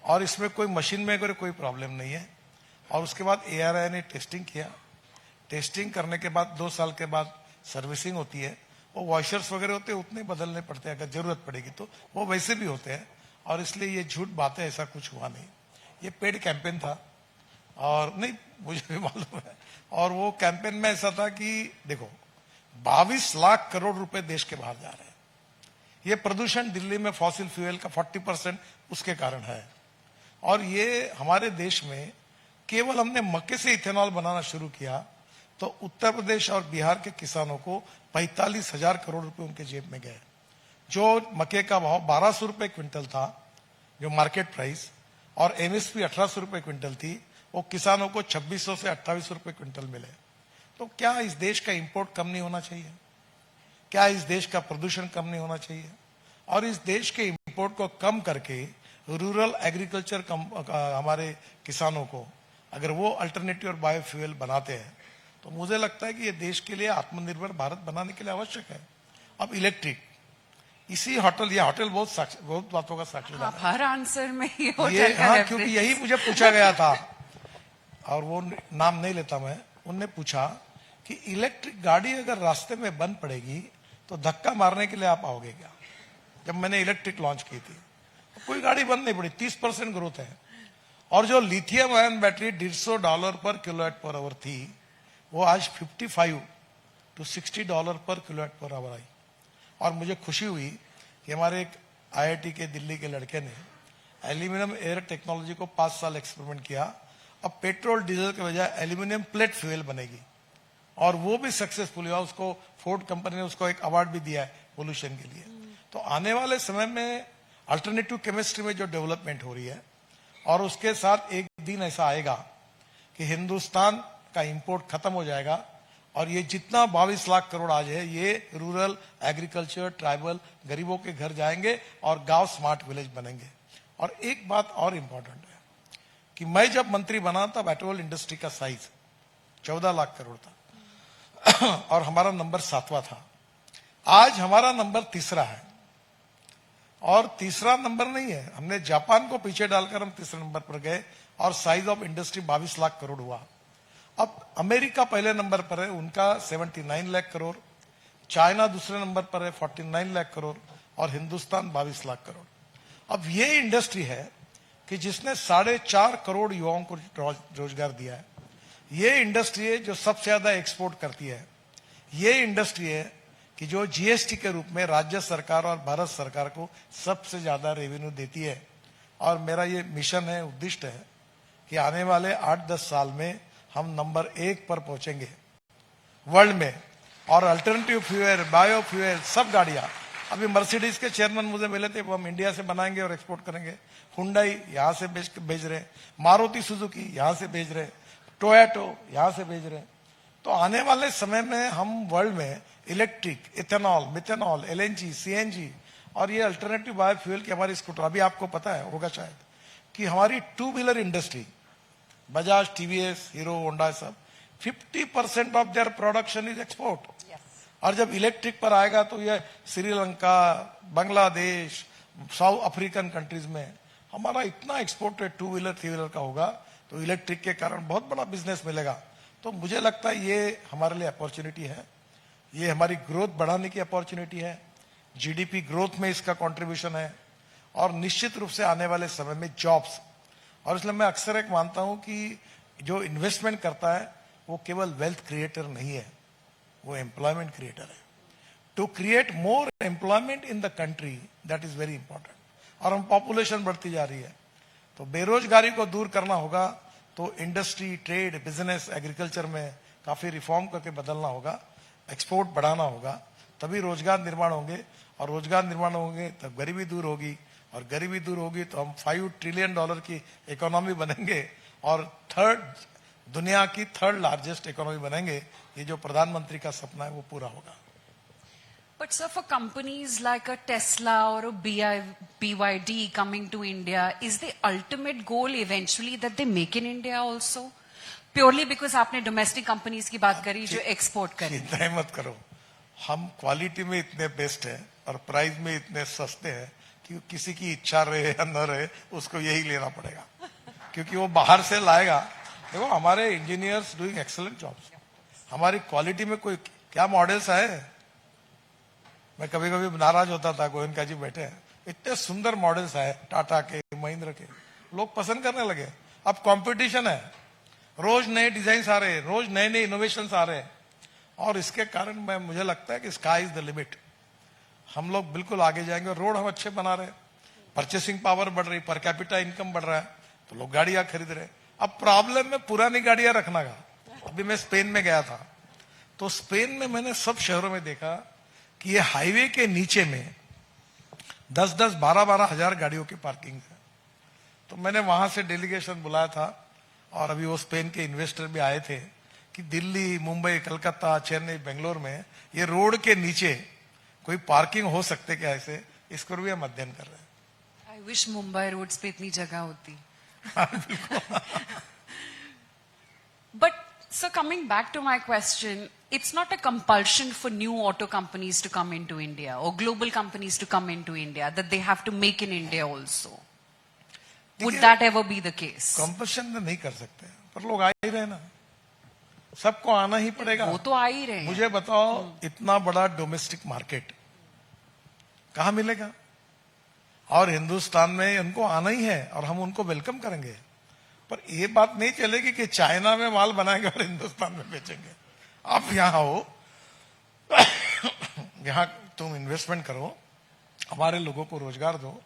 और इसमें कोई मशीन में अगर कोई प्रॉब्लम नहीं है। और उसके बाद ARI ने टेस्टिंग किया, टेस्टिंग करने के बाद 2 साल के बाद सर्विसिंग होती है। वो वॉशर्स वगैरह होते हैं उतने बदलने पड़ते हैं, अगर जरूरत पड़ेगी तो वो वैसे भी होते हैं। और इसलिए ये झूठ बात है, ऐसा कुछ हुआ नहीं। ये पेड कैंपेन था, और नहीं मुझे भी मालूम है। और वो कैंपेन में ऐसा था कि देखो 22 लाख करोड़ रुपए देश के बाहर जा रहे हैं। ये प्रदूषण दिल्ली में फॉसिल फ्यूल का 40% उसके कारण है। और ये हमारे देश में केवल हमने मक्के से इथेनॉल बनाना शुरू किया तो उत्तर प्रदेश और बिहार के किसानों को 45,000 करोड़ रुपए उनके जेब में गए। जो मक्के का भाव 1200 रुपए क्विंटल था, जो मार्केट प्राइस, और MSP 1800 रुपए क्विंटल थी, वो किसानों को 2600 से 2800 रुपए क्विंटल मिले। तो क्या इस देश का इंपोर्ट कम नहीं होना चाहिए? क्या इस देश का प्रदूषण कम नहीं होना चाहिए? और इस देश के इंपोर्ट को कम करके रूरल एग्रीकल्चर हमारे किसानों को अगर वो अल्टरनेटिव और बायोफ्यूल बनाते हैं तो मुझे लगता है कि ये देश के लिए आत्मनिर्भर भारत बनाने के लिए आवश्यक है। अब इलेक्ट्रिक, इसी होटल, ये होटल बहुत बातों का साक्षीदार है। हर आंसर में ये होटल का हाँ, reference। क्योंकि यही मुझे पूछा गया था, और वो नाम नहीं लेता मैं। उनने पूछा कि इलेक्ट्रिक गाड़ी अगर रास्ते में बंद पड़ेगी तो धक्का मारने के लिए आप आओगे क्या? जब मैंने इलेक्ट्रिक लॉन्च की थी तो कोई गाड़ी बंद नहीं पड़ी, 30% ग्रोथ है। और जो लिथियम आयन बैटरी $150 पर kWh थी, वो आज $55 to $60 पर kWh आई। और मुझे खुशी हुई कि हमारे एक IIT के दिल्ली के लड़के ने एल्यूमिनियम एयर टेक्नोलॉजी को 5 साल एक्सपेरिमेंट किया। अब पेट्रोल डीजल के बजाय एल्यूमिनियम प्लेट फ्यूल बनेगी, और वो भी सक्सेसफुल हुआ। उसको फोर्ड कंपनी ने उसको एक अवार्ड भी दिया है पोल्यूशन के लिए। तो आने वाले समय में अल्टरनेटिव केमिस्ट्री में जो डेवलपमेंट हो रही है, और उसके साथ एक दिन ऐसा आएगा कि हिंदुस्तान का इंपोर्ट खत्म हो जाएगा और ये जितना 22 लाख करोड़ आज है, ये रूरल, एग्रीकल्चर, ट्राइबल, गरीबों के घर जाएंगे और गांव स्मार्ट विलेज बनेंगे। और एक बात और इंपॉर्टेंट है कि मैं जब मंत्री बना तब पेट्रोल इंडस्ट्री का साइज 14 लाख करोड़ था और हमारा नंबर 7वां था। आज हमारा नंबर 3रा है, और तीसरा नंबर नहीं है, हमने जापान को पीछे डालकर हम 3रे नंबर पर गए और size of industry 22 lakh crore हुआ। अब अमेरिका पहले नंबर पर है, उनका 79 लाख करोड़, चाइना दूसरे नंबर पर है 49 लाख करोड़, और हिंदुस्तान 22 लाख करोड़। अब ये इंडस्ट्री है कि जिसने 4.5 करोड़ युवाओं को रोजगार दिया है। ये इंडस्ट्री है जो सबसे ज्यादा एक्सपोर्ट करती है। ये इंडस्ट्री है कि जो जीएसटी के रूप में राज्य सरकार और भारत सरकार को सबसे ज्यादा रेवेन्यू देती है। और मेरा ये मिशन है, उद्दिष्ट है कि आने वाले 8-10 साल में हम नंबर 1 पर पहुंचेंगे वर्ल्ड में। और अल्टरनेटिव फ्यूल, बायो फ्यूल, सब गाड़ियां, अभी मर्सिडीज के चेयरमैन मुझे मिले थे, वो हम इंडिया से बनाएंगे और एक्सपोर्ट करेंगे। हुंडई यहां से भेज रहे, मारुति सुजुकी यहां से भेज रहे, टोयोटो यहां से भेज रहे। तो आने वाले समय में हम वर्ल्ड में electric, ethanol, methanol, LNG, CNG और ये अल्टरनेटिव बायोफ्यूल की हमारी स्कूटर, अभी आपको पता है होगा शायद कि हमारी 2 wheeler industry, Bajaj, TVS, hero, Honda, सब 50% of their production is export. और जब इलेक्ट्रिक पर आएगा तो ये Sri Lanka, Bangladesh, south African countries में हमारा इतना एक्सपोर्ट रेट 2 व्हीलर 3 व्हीलर का होगा, तो इलेक्ट्रिक के कारण बहुत बड़ा बिजनेस मिलेगा। तो मुझे लगता है ये हमारे लिए अपॉर्चुनिटी है, ये हमारी ग्रोथ बढ़ाने की अपॉर्चुनिटी है, जीडीपी ग्रोथ में इसका कंट्रीब्यूशन है, और निश्चित रूप से आने वाले समय में जॉब्स। और इसलिए मैं अक्सर एक मानता हूं कि जो इन्वेस्टमेंट करता है वो केवल वेल्थ क्रिएटर नहीं है, वो एम्प्लॉयमेंट क्रिएटर है। To create more employment in the country, that is very important. और हम पॉपुलेशन बढ़ती जा रही है, तो बेरोजगारी को दूर करना होगा, तो इंडस्ट्री, ट्रेड, बिजनेस, एग्रीकल्चर में काफी रिफॉर्म करके बदलना होगा, एक्सपोर्ट बढ़ाना होगा, तभी रोजगार निर्माण होंगे, और रोजगार निर्माण होंगे तब गरीबी दूर होगी, और गरीबी दूर होगी तो हम $5 ट्रिलियन की इकोनॉमी बनेंगे और दुनिया की 3rd लार्जेस्ट इकोनॉमी बनेंगे। ये जो प्रधानमंत्री का सपना है वो पूरा होगा। But sir, for companies like a Tesla or a BYD coming to India, is the ultimate goal eventually that they make in India also? Purely because आपने domestic companies की बात करी जो export करें। चिंता मत करो, हम क्वालिटी में इतने बेस्ट हैं और प्राइस में इतने सस्ते हैं कि किसी की इच्छा रहे या न रहे उसको यही लेना पड़ेगा, क्योंकि वो बाहर से लाएगा। देखो हमारे इंजीनियर्स डूइंग एक्सीलेंट जॉब्स, हमारी क्वालिटी में कोई क्या मॉडल्स आए। मैं कभी कभी नाराज होता था, गोयनका जी बैठे हैं, इतने सुंदर मॉडल्स आए टाटा के, महिंद्रा के, लोग पसंद करने लगे। अब कंपटीशन है, रोज नए डिजाइन आ रहे हैं, रोज नए नए इनोवेशंस आ रहे हैं, और इसके कारण मुझे लगता है कि स्काई इज द लिमिट। हम लोग बिल्कुल आगे जाएंगे। रोड हम अच्छे बना रहे हैं, परचेसिंग पावर बढ़ रही, पर कैपिटा इनकम बढ़ रहा है, तो लोग गाड़ियां खरीद रहे हैं। अब प्रॉब्लम में पुरानी गाड़ियां रखना का। अभी मैं स्पेन में गया था, तो स्पेन में मैंने सब शहरों में देखा कि ये हाईवे के नीचे में 10-10, 12-12 हजार गाड़ियों की पार्किंग है। तो मैंने वहां से डेलीगेशन बुलाया था, और अभी वो स्पेन के इन्वेस्टर भी आए थे कि दिल्ली, मुंबई, कलकत्ता, चेन्नई, बेंगलोर में ये रोड के नीचे कोई पार्किंग हो सकते क्या, ऐसे इसको भी हम अध्ययन कर रहे हैं। आई विश मुंबई रोड्स पे इतनी जगह होती। But so coming back to my question, it's not a compulsion for new auto companies to come into India or global companies to come into India that they have to make in India also. Would that ever be the case? Compulsion तो नहीं कर सकते, पर लोग आ ही रहे ना, सबको आना ही पड़ेगा। वो तो आ ही रहे हैं। मुझे बताओ, इतना बड़ा डोमेस्टिक मार्केट कहां मिलेगा? और हिंदुस्तान में उनको आना ही है, और हम उनको वेलकम करेंगे। पर ये बात नहीं चलेगी कि चाइना में माल बनाएंगे और हिंदुस्तान में बेचेंगे। आप यहां हो, यहां तुम इन्वेस्टमेंट करो, हमारे लोगों को रोजगार दो,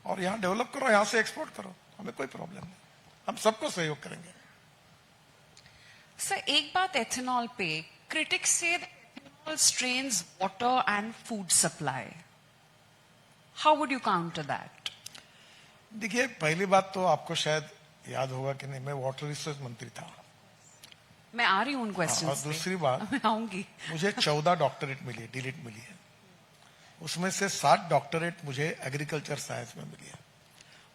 और यहां डेवलप करो, यहां से एक्सपोर्ट करो, हमें कोई प्रॉब्लम नहीं, हम सबको सहयोग करेंगे। सर, एक बात एथेनॉल पे, क्रिटिक्स से ethanol strains water and food supply, how would you counter that? देखिए, पहली बात तो आपको शायद याद होगा कि नहीं, मैं वाटर रिसोर्स मंत्री था, मैं आ रही हूँ उन क्वेश्चंस और दूसरी बात, मैं आऊंगी। मुझे 14 डॉक्टरेट मिली है, डीलिट मिली है। उसमें से 7 डॉक्टरेट मुझे एग्रीकल्चर साइंस में मिली है।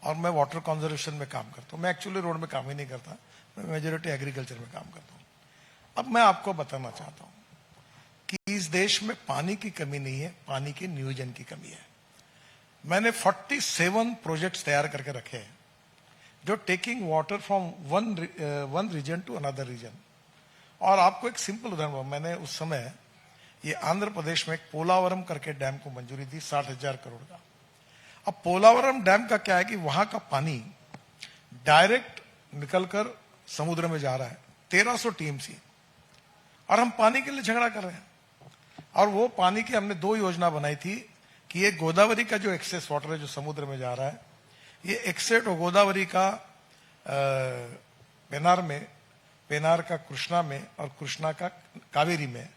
और मैं वाटर कंजर्वेशन में काम करता हूँ। मैं एक्चुअली रोड में काम ही नहीं करता, मैं मेजोरिटी एग्रीकल्चर में काम करता हूँ। अब मैं आपको बताना चाहता हूँ कि इस देश में पानी की कमी नहीं है, पानी के नियोजन की कमी है। मैंने 47 प्रोजेक्ट्स तैयार करके रखे हैं जो taking water from one region to another region. और आपको एक सिंपल उदाहरण, मैंने उस समय ये आंध्र प्रदेश में एक पोलावरम करके डैम को मंजूरी दी 60,000 करोड़ का। अब पोलावरम डैम का क्या है कि वहां का पानी डायरेक्ट निकलकर समुद्र में जा रहा है, 1300 टीएमसी, और हम पानी के लिए झगड़ा कर रहे हैं। और वो पानी की हमने 2 योजना बनाई थी कि ये गोदावरी का जो एक्सेस वाटर है जो समुद्र में जा रहा है, ये एक्सेट और गोदावरी का पेनार का कृष्णा में और कृष्णा का कावेरी में,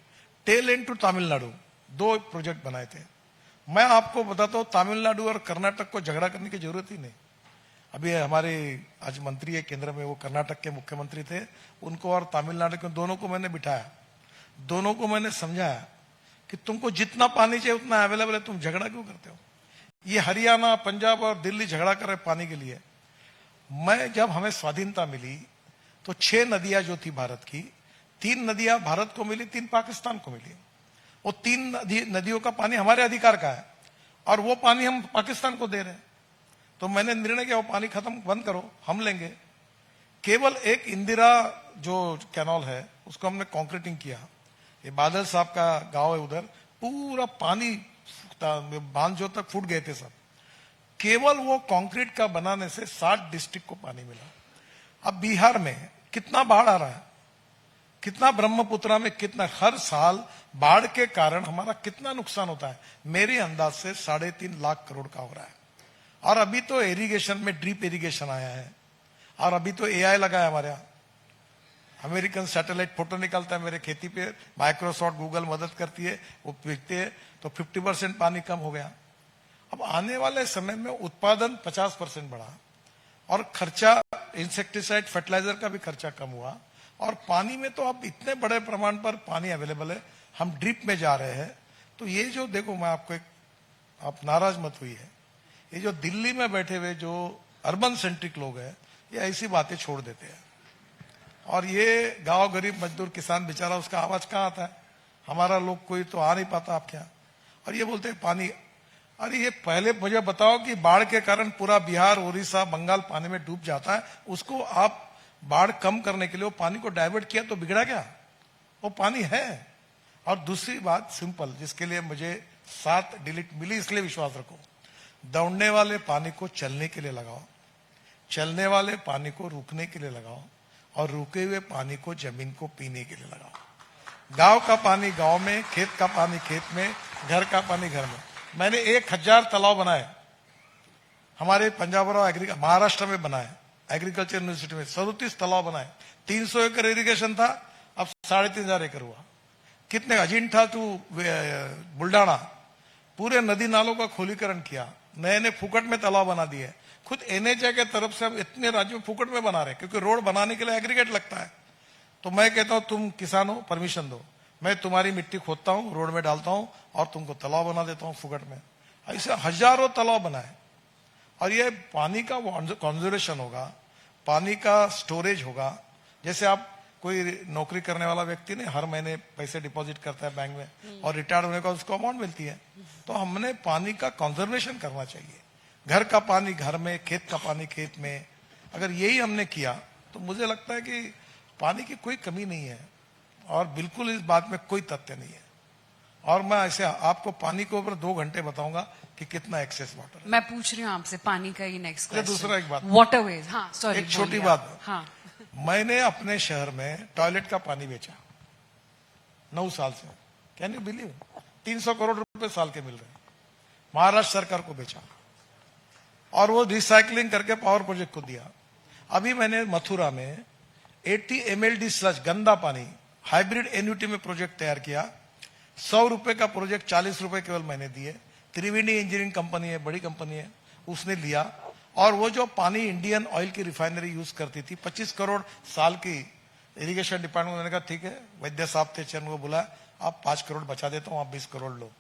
tail end to Tamil Nadu, 2 project बनाए थे। मैं आपको बताता हूं, तमिलनाडु और कर्नाटक को झगड़ा करने की जरूरत ही नहीं। अभी हमारे आज मंत्री है केंद्र में, वो कर्नाटक के मुख्यमंत्री थे, उनको और तमिलनाडु के दोनों को मैंने बिठाया, दोनों को मैंने समझाया कि तुमको जितना पानी चाहिए उतना अवेलेबल है, तुम झगड़ा क्यों करते हो। ये हरियाणा, पंजाब और दिल्ली झगड़ा कर रहे पानी के लिए। जब हमें स्वाधीनता मिली तो 6 नदियां जो थी भारत की, 3 नदियां भारत को मिली, 3 पाकिस्तान को मिली। वो 3 नदियों का पानी हमारे अधिकार का है और वो पानी हम पाकिस्तान को दे रहे हैं। तो मैंने निर्णय किया वो पानी खत्म, बंद करो, हम लेंगे। केवल एक इंदिरा जो कैनाल है उसको हमने कॉन्क्रीटिंग किया। ये बादल साहब का गांव है, उधर पूरा पानी बांध जो तक फूट गए थे सब। केवल वो कंक्रीट का बनाने से 60 डिस्ट्रिक्ट को पानी मिला। अब बिहार में कितना बाढ़ आ रहा है, कितना ब्रह्मपुत्रा में कितना, हर साल बाढ़ के कारण हमारा कितना नुकसान होता है, मेरे अंदाज से 3.5 लाख करोड़ का हो रहा है। और अभी तो इरिगेशन में ड्रिप इरिगेशन आया है, और अभी तो एआई लगा है हमारे यहाँ। अमेरिकन सैटेलाइट फोटो निकलता है मेरे खेती पे, माइक्रोसॉफ्ट गूगल मदद करती है, वो देखते हैं तो 50% पानी कम हो गया। अब आने वाले समय में उत्पादन 50% बढ़ा और खर्चा इंसेक्टिसाइड फर्टिलाइजर का भी खर्चा कम हुआ। और पानी में तो अब इतने बड़े प्रमाण पर पानी अवेलेबल है, हम ड्रिप में जा रहे हैं। तो ये जो देखो, मैं आपको आप नाराज मत हुई है, ये जो दिल्ली में बैठे हुए जो अर्बन सेंट्रिक लोग हैं, ये ऐसी बातें छोड़ देते हैं। और ये गांव गरीब मजदूर किसान बेचारा, उसका आवाज कहाँ आता है, हमारा लोग कोई तो आ नहीं पाता आपके यहाँ। और ये बोलते हैं पानी, अरे ये पहले मुझे बताओ कि बाढ़ के कारण पूरा बिहार, उड़ीसा, बंगाल पानी में डूब जाता है, उसको आप बाढ़ कम करने के लिए वो पानी को डाइवर्ट किया तो बिगड़ा क्या, वो पानी है। और दूसरी बात सिंपल, जिसके लिए मुझे 7 डिलीट मिली, इसलिए विश्वास रखो, दौड़ने वाले पानी को चलने के लिए लगाओ, चलने वाले पानी को रुकने के लिए लगाओ, और रुके हुए पानी को जमीन को पीने के लिए लगाओ। गांव का पानी गांव में, खेत का पानी खेत में, घर का पानी घर में। मैंने 1000 तालाब बनाए हमारे पंजाब और महाराष्ट्र में बनाए, एग्रीकल्चर यूनिवर्सिटी में 37 तालाब बनाए। 300 एकड़ इरिगेशन था, अब 3500 एकड़ हुआ। कितने अजिंठा टू बुल्डाना पूरे नदी नालों का खोलीकरण किया, नए नए फुकट में तालाब बना दिए। खुद एनएचए के तरफ से हम इतने राज्यों में फुकट में बना रहे, क्योंकि रोड बनाने के लिए एग्रीगेट लगता है। तो मैं कहता हूं तुम किसान हो, परमिशन दो, मैं तुम्हारी मिट्टी खोदता हूं, रोड में डालता हूं और तुमको तालाब बना देता हूं फुकट में। ऐसे हजारों तालाब बनाए। और ये पानी का कंजर्वेशन होगा, पानी का स्टोरेज होगा। जैसे आप कोई नौकरी करने वाला व्यक्ति ने हर महीने पैसे डिपॉजिट करता है बैंक में और रिटायर होने का उसको अमाउंट मिलती है, तो हमने पानी का कंजर्वेशन करना चाहिए। घर का पानी घर में, खेत का पानी खेत में। अगर यही हमने किया तो मुझे लगता है कि पानी की कोई कमी नहीं है और बिल्कुल इस बात में कोई तथ्य नहीं है। और मैं ऐसे आपको पानी के ऊपर 2 घंटे बताऊंगा कि कितना एक्सेस वाटर है। मैं पूछ रही हूँ आपसे पानी का ही नेक्स्ट क्वेश्चन। दूसरा एक बात, वाटरवेज, हाँ सॉरी, एक छोटी बात। हाँ, मैंने अपने शहर में टॉयलेट का पानी बेचा 9 साल से, कैन यू बिलीव, 300 करोड़ रुपए साल के मिल रहे, महाराष्ट्र सरकार को बेचा और वो रिसाइकलिंग करके पावर प्रोजेक्ट को दिया। अभी मैंने मथुरा में 80 MLD स्लज गंदा पानी हाइब्रिड एन्युटी में प्रोजेक्ट तैयार किया। 100 रुपए का प्रोजेक्ट 40 रुपए केवल मैंने दिए। त्रिवेणी इंजीनियरिंग कंपनी है, बड़ी कंपनी है, उसने लिया। और वो जो पानी इंडियन ऑयल की रिफाइनरी यूज करती थी, 25 करोड़ साल की इरिगेशन डिपार्टमेंट ने कहा ठीक है, वैद्य साहब थे चरण को बुलाया, आप 5 करोड़ बचा देता हूं, आप 20 करोड़ लो।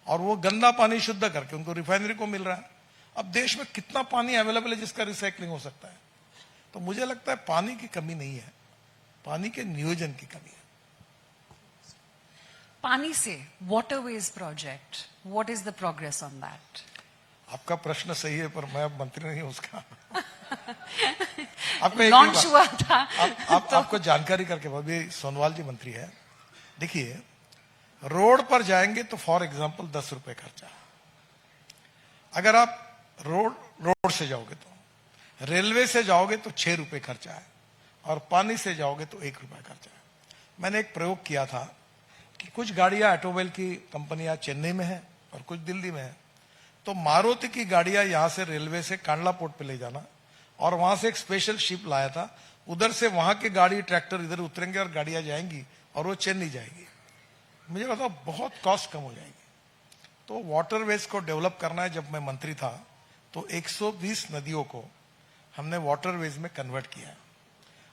और वो गंदा पानी शुद्ध करके उनको रिफाइनरी को मिल रहा है। अब देश में कितना पानी अवेलेबल है जिसका रिसाइकलिंग हो सकता है। तो मुझे लगता है पानी की कमी नहीं है, पानी के नियोजन की कमी है। पानी से waterways project, what is the progress on that? आपका प्रश्न सही है, पर मैं अब मंत्री नहीं हूं उसका। आपको एक लॉन्च हुआ था। आपको जानकारी करके, अभी सोनवाल जी मंत्री है। देखिए, रोड पर जाएंगे तो फॉर एग्जांपल 10 रुपए खर्चा। अगर आप रोड से जाओगे तो, रेलवे से जाओगे तो 6 रुपए खर्चा है, और पानी से जाओगे तो 1 रुपया खर्चा है। मैंने एक प्रयोग किया था कि कुछ गाड़ियां ऑटोमोबाइल की कंपनियां चेन्नई में है और कुछ दिल्ली में है, तो मारुति की गाड़ियां यहां से रेलवे से कांडला पोर्ट पे ले जाना, और वहां से एक स्पेशल शिप लाया था, उधर से वहां के गाड़ी ट्रैक्टर इधर उतरेंगे और गाड़ियां जाएंगी और वो चेन्नई जाएगी। मुझे लगा बहुत कॉस्ट कम हो जाएगी। तो वाटरवेज को डेवलप करना है। जब मैं मंत्री था तो 120 नदियों को हमने वाटरवेज में कन्वर्ट किया है।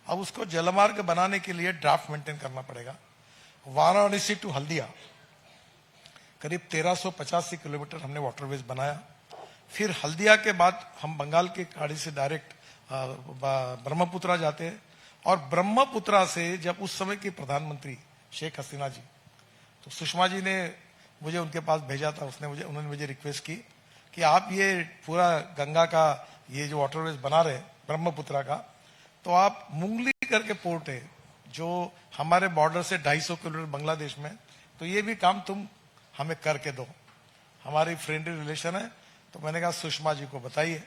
अब उसको जलमार्ग बनाने के लिए ड्राफ्ट मेंटेन करना पड़ेगा। वाराणसी टू हल्दिया करीब 1385 किलोमीटर हमने वाटरवेज बनाया। फिर हल्दिया के बाद हम बंगाल की खाड़ी से डायरेक्ट ब्रह्मपुत्रा जाते हैं, और ब्रह्मपुत्रा से जब उस समय की प्रधानमंत्री शेख हसीना जी, तो सुषमा जी ने मुझे उनके पास भेजा था। उन्होंने मुझे रिक्वेस्ट की कि आप ये पूरा गंगा का ये जो वाटरवेज बना रहे ब्रह्मपुत्रा का, तो आप मुंगली करके पोर्ट है जो हमारे बॉर्डर से 250 किलोमीटर बांग्लादेश में, तो ये भी काम तुम हमें करके दो, हमारी फ्रेंडली रिलेशन है। तो मैंने कहा सुषमा जी को बताइए।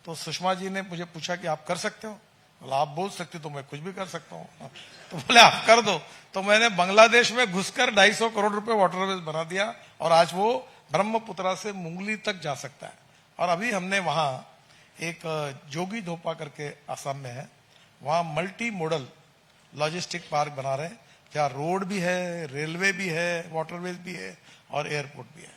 तो सुषमा जी ने मुझे पूछा कि आप कर सकते हो? बोला आप बोल सकते तो मैं कुछ भी कर सकता हूँ। तो बोले आप कर दो। तो मैंने बांग्लादेश में घुसकर 250 करोड़ रुपए वाटरवेज बना दिया, और आज वो ब्रह्मपुत्रा से मुंगली तक जा सकता है। और अभी हमने वहां एक जोगी धोपा करके आसाम में है, वहां मल्टी मॉडल लॉजिस्टिक पार्क बना रहे हैं, जहां रोड भी है, रेलवे भी है, वाटरवेज भी है और एयरपोर्ट भी है।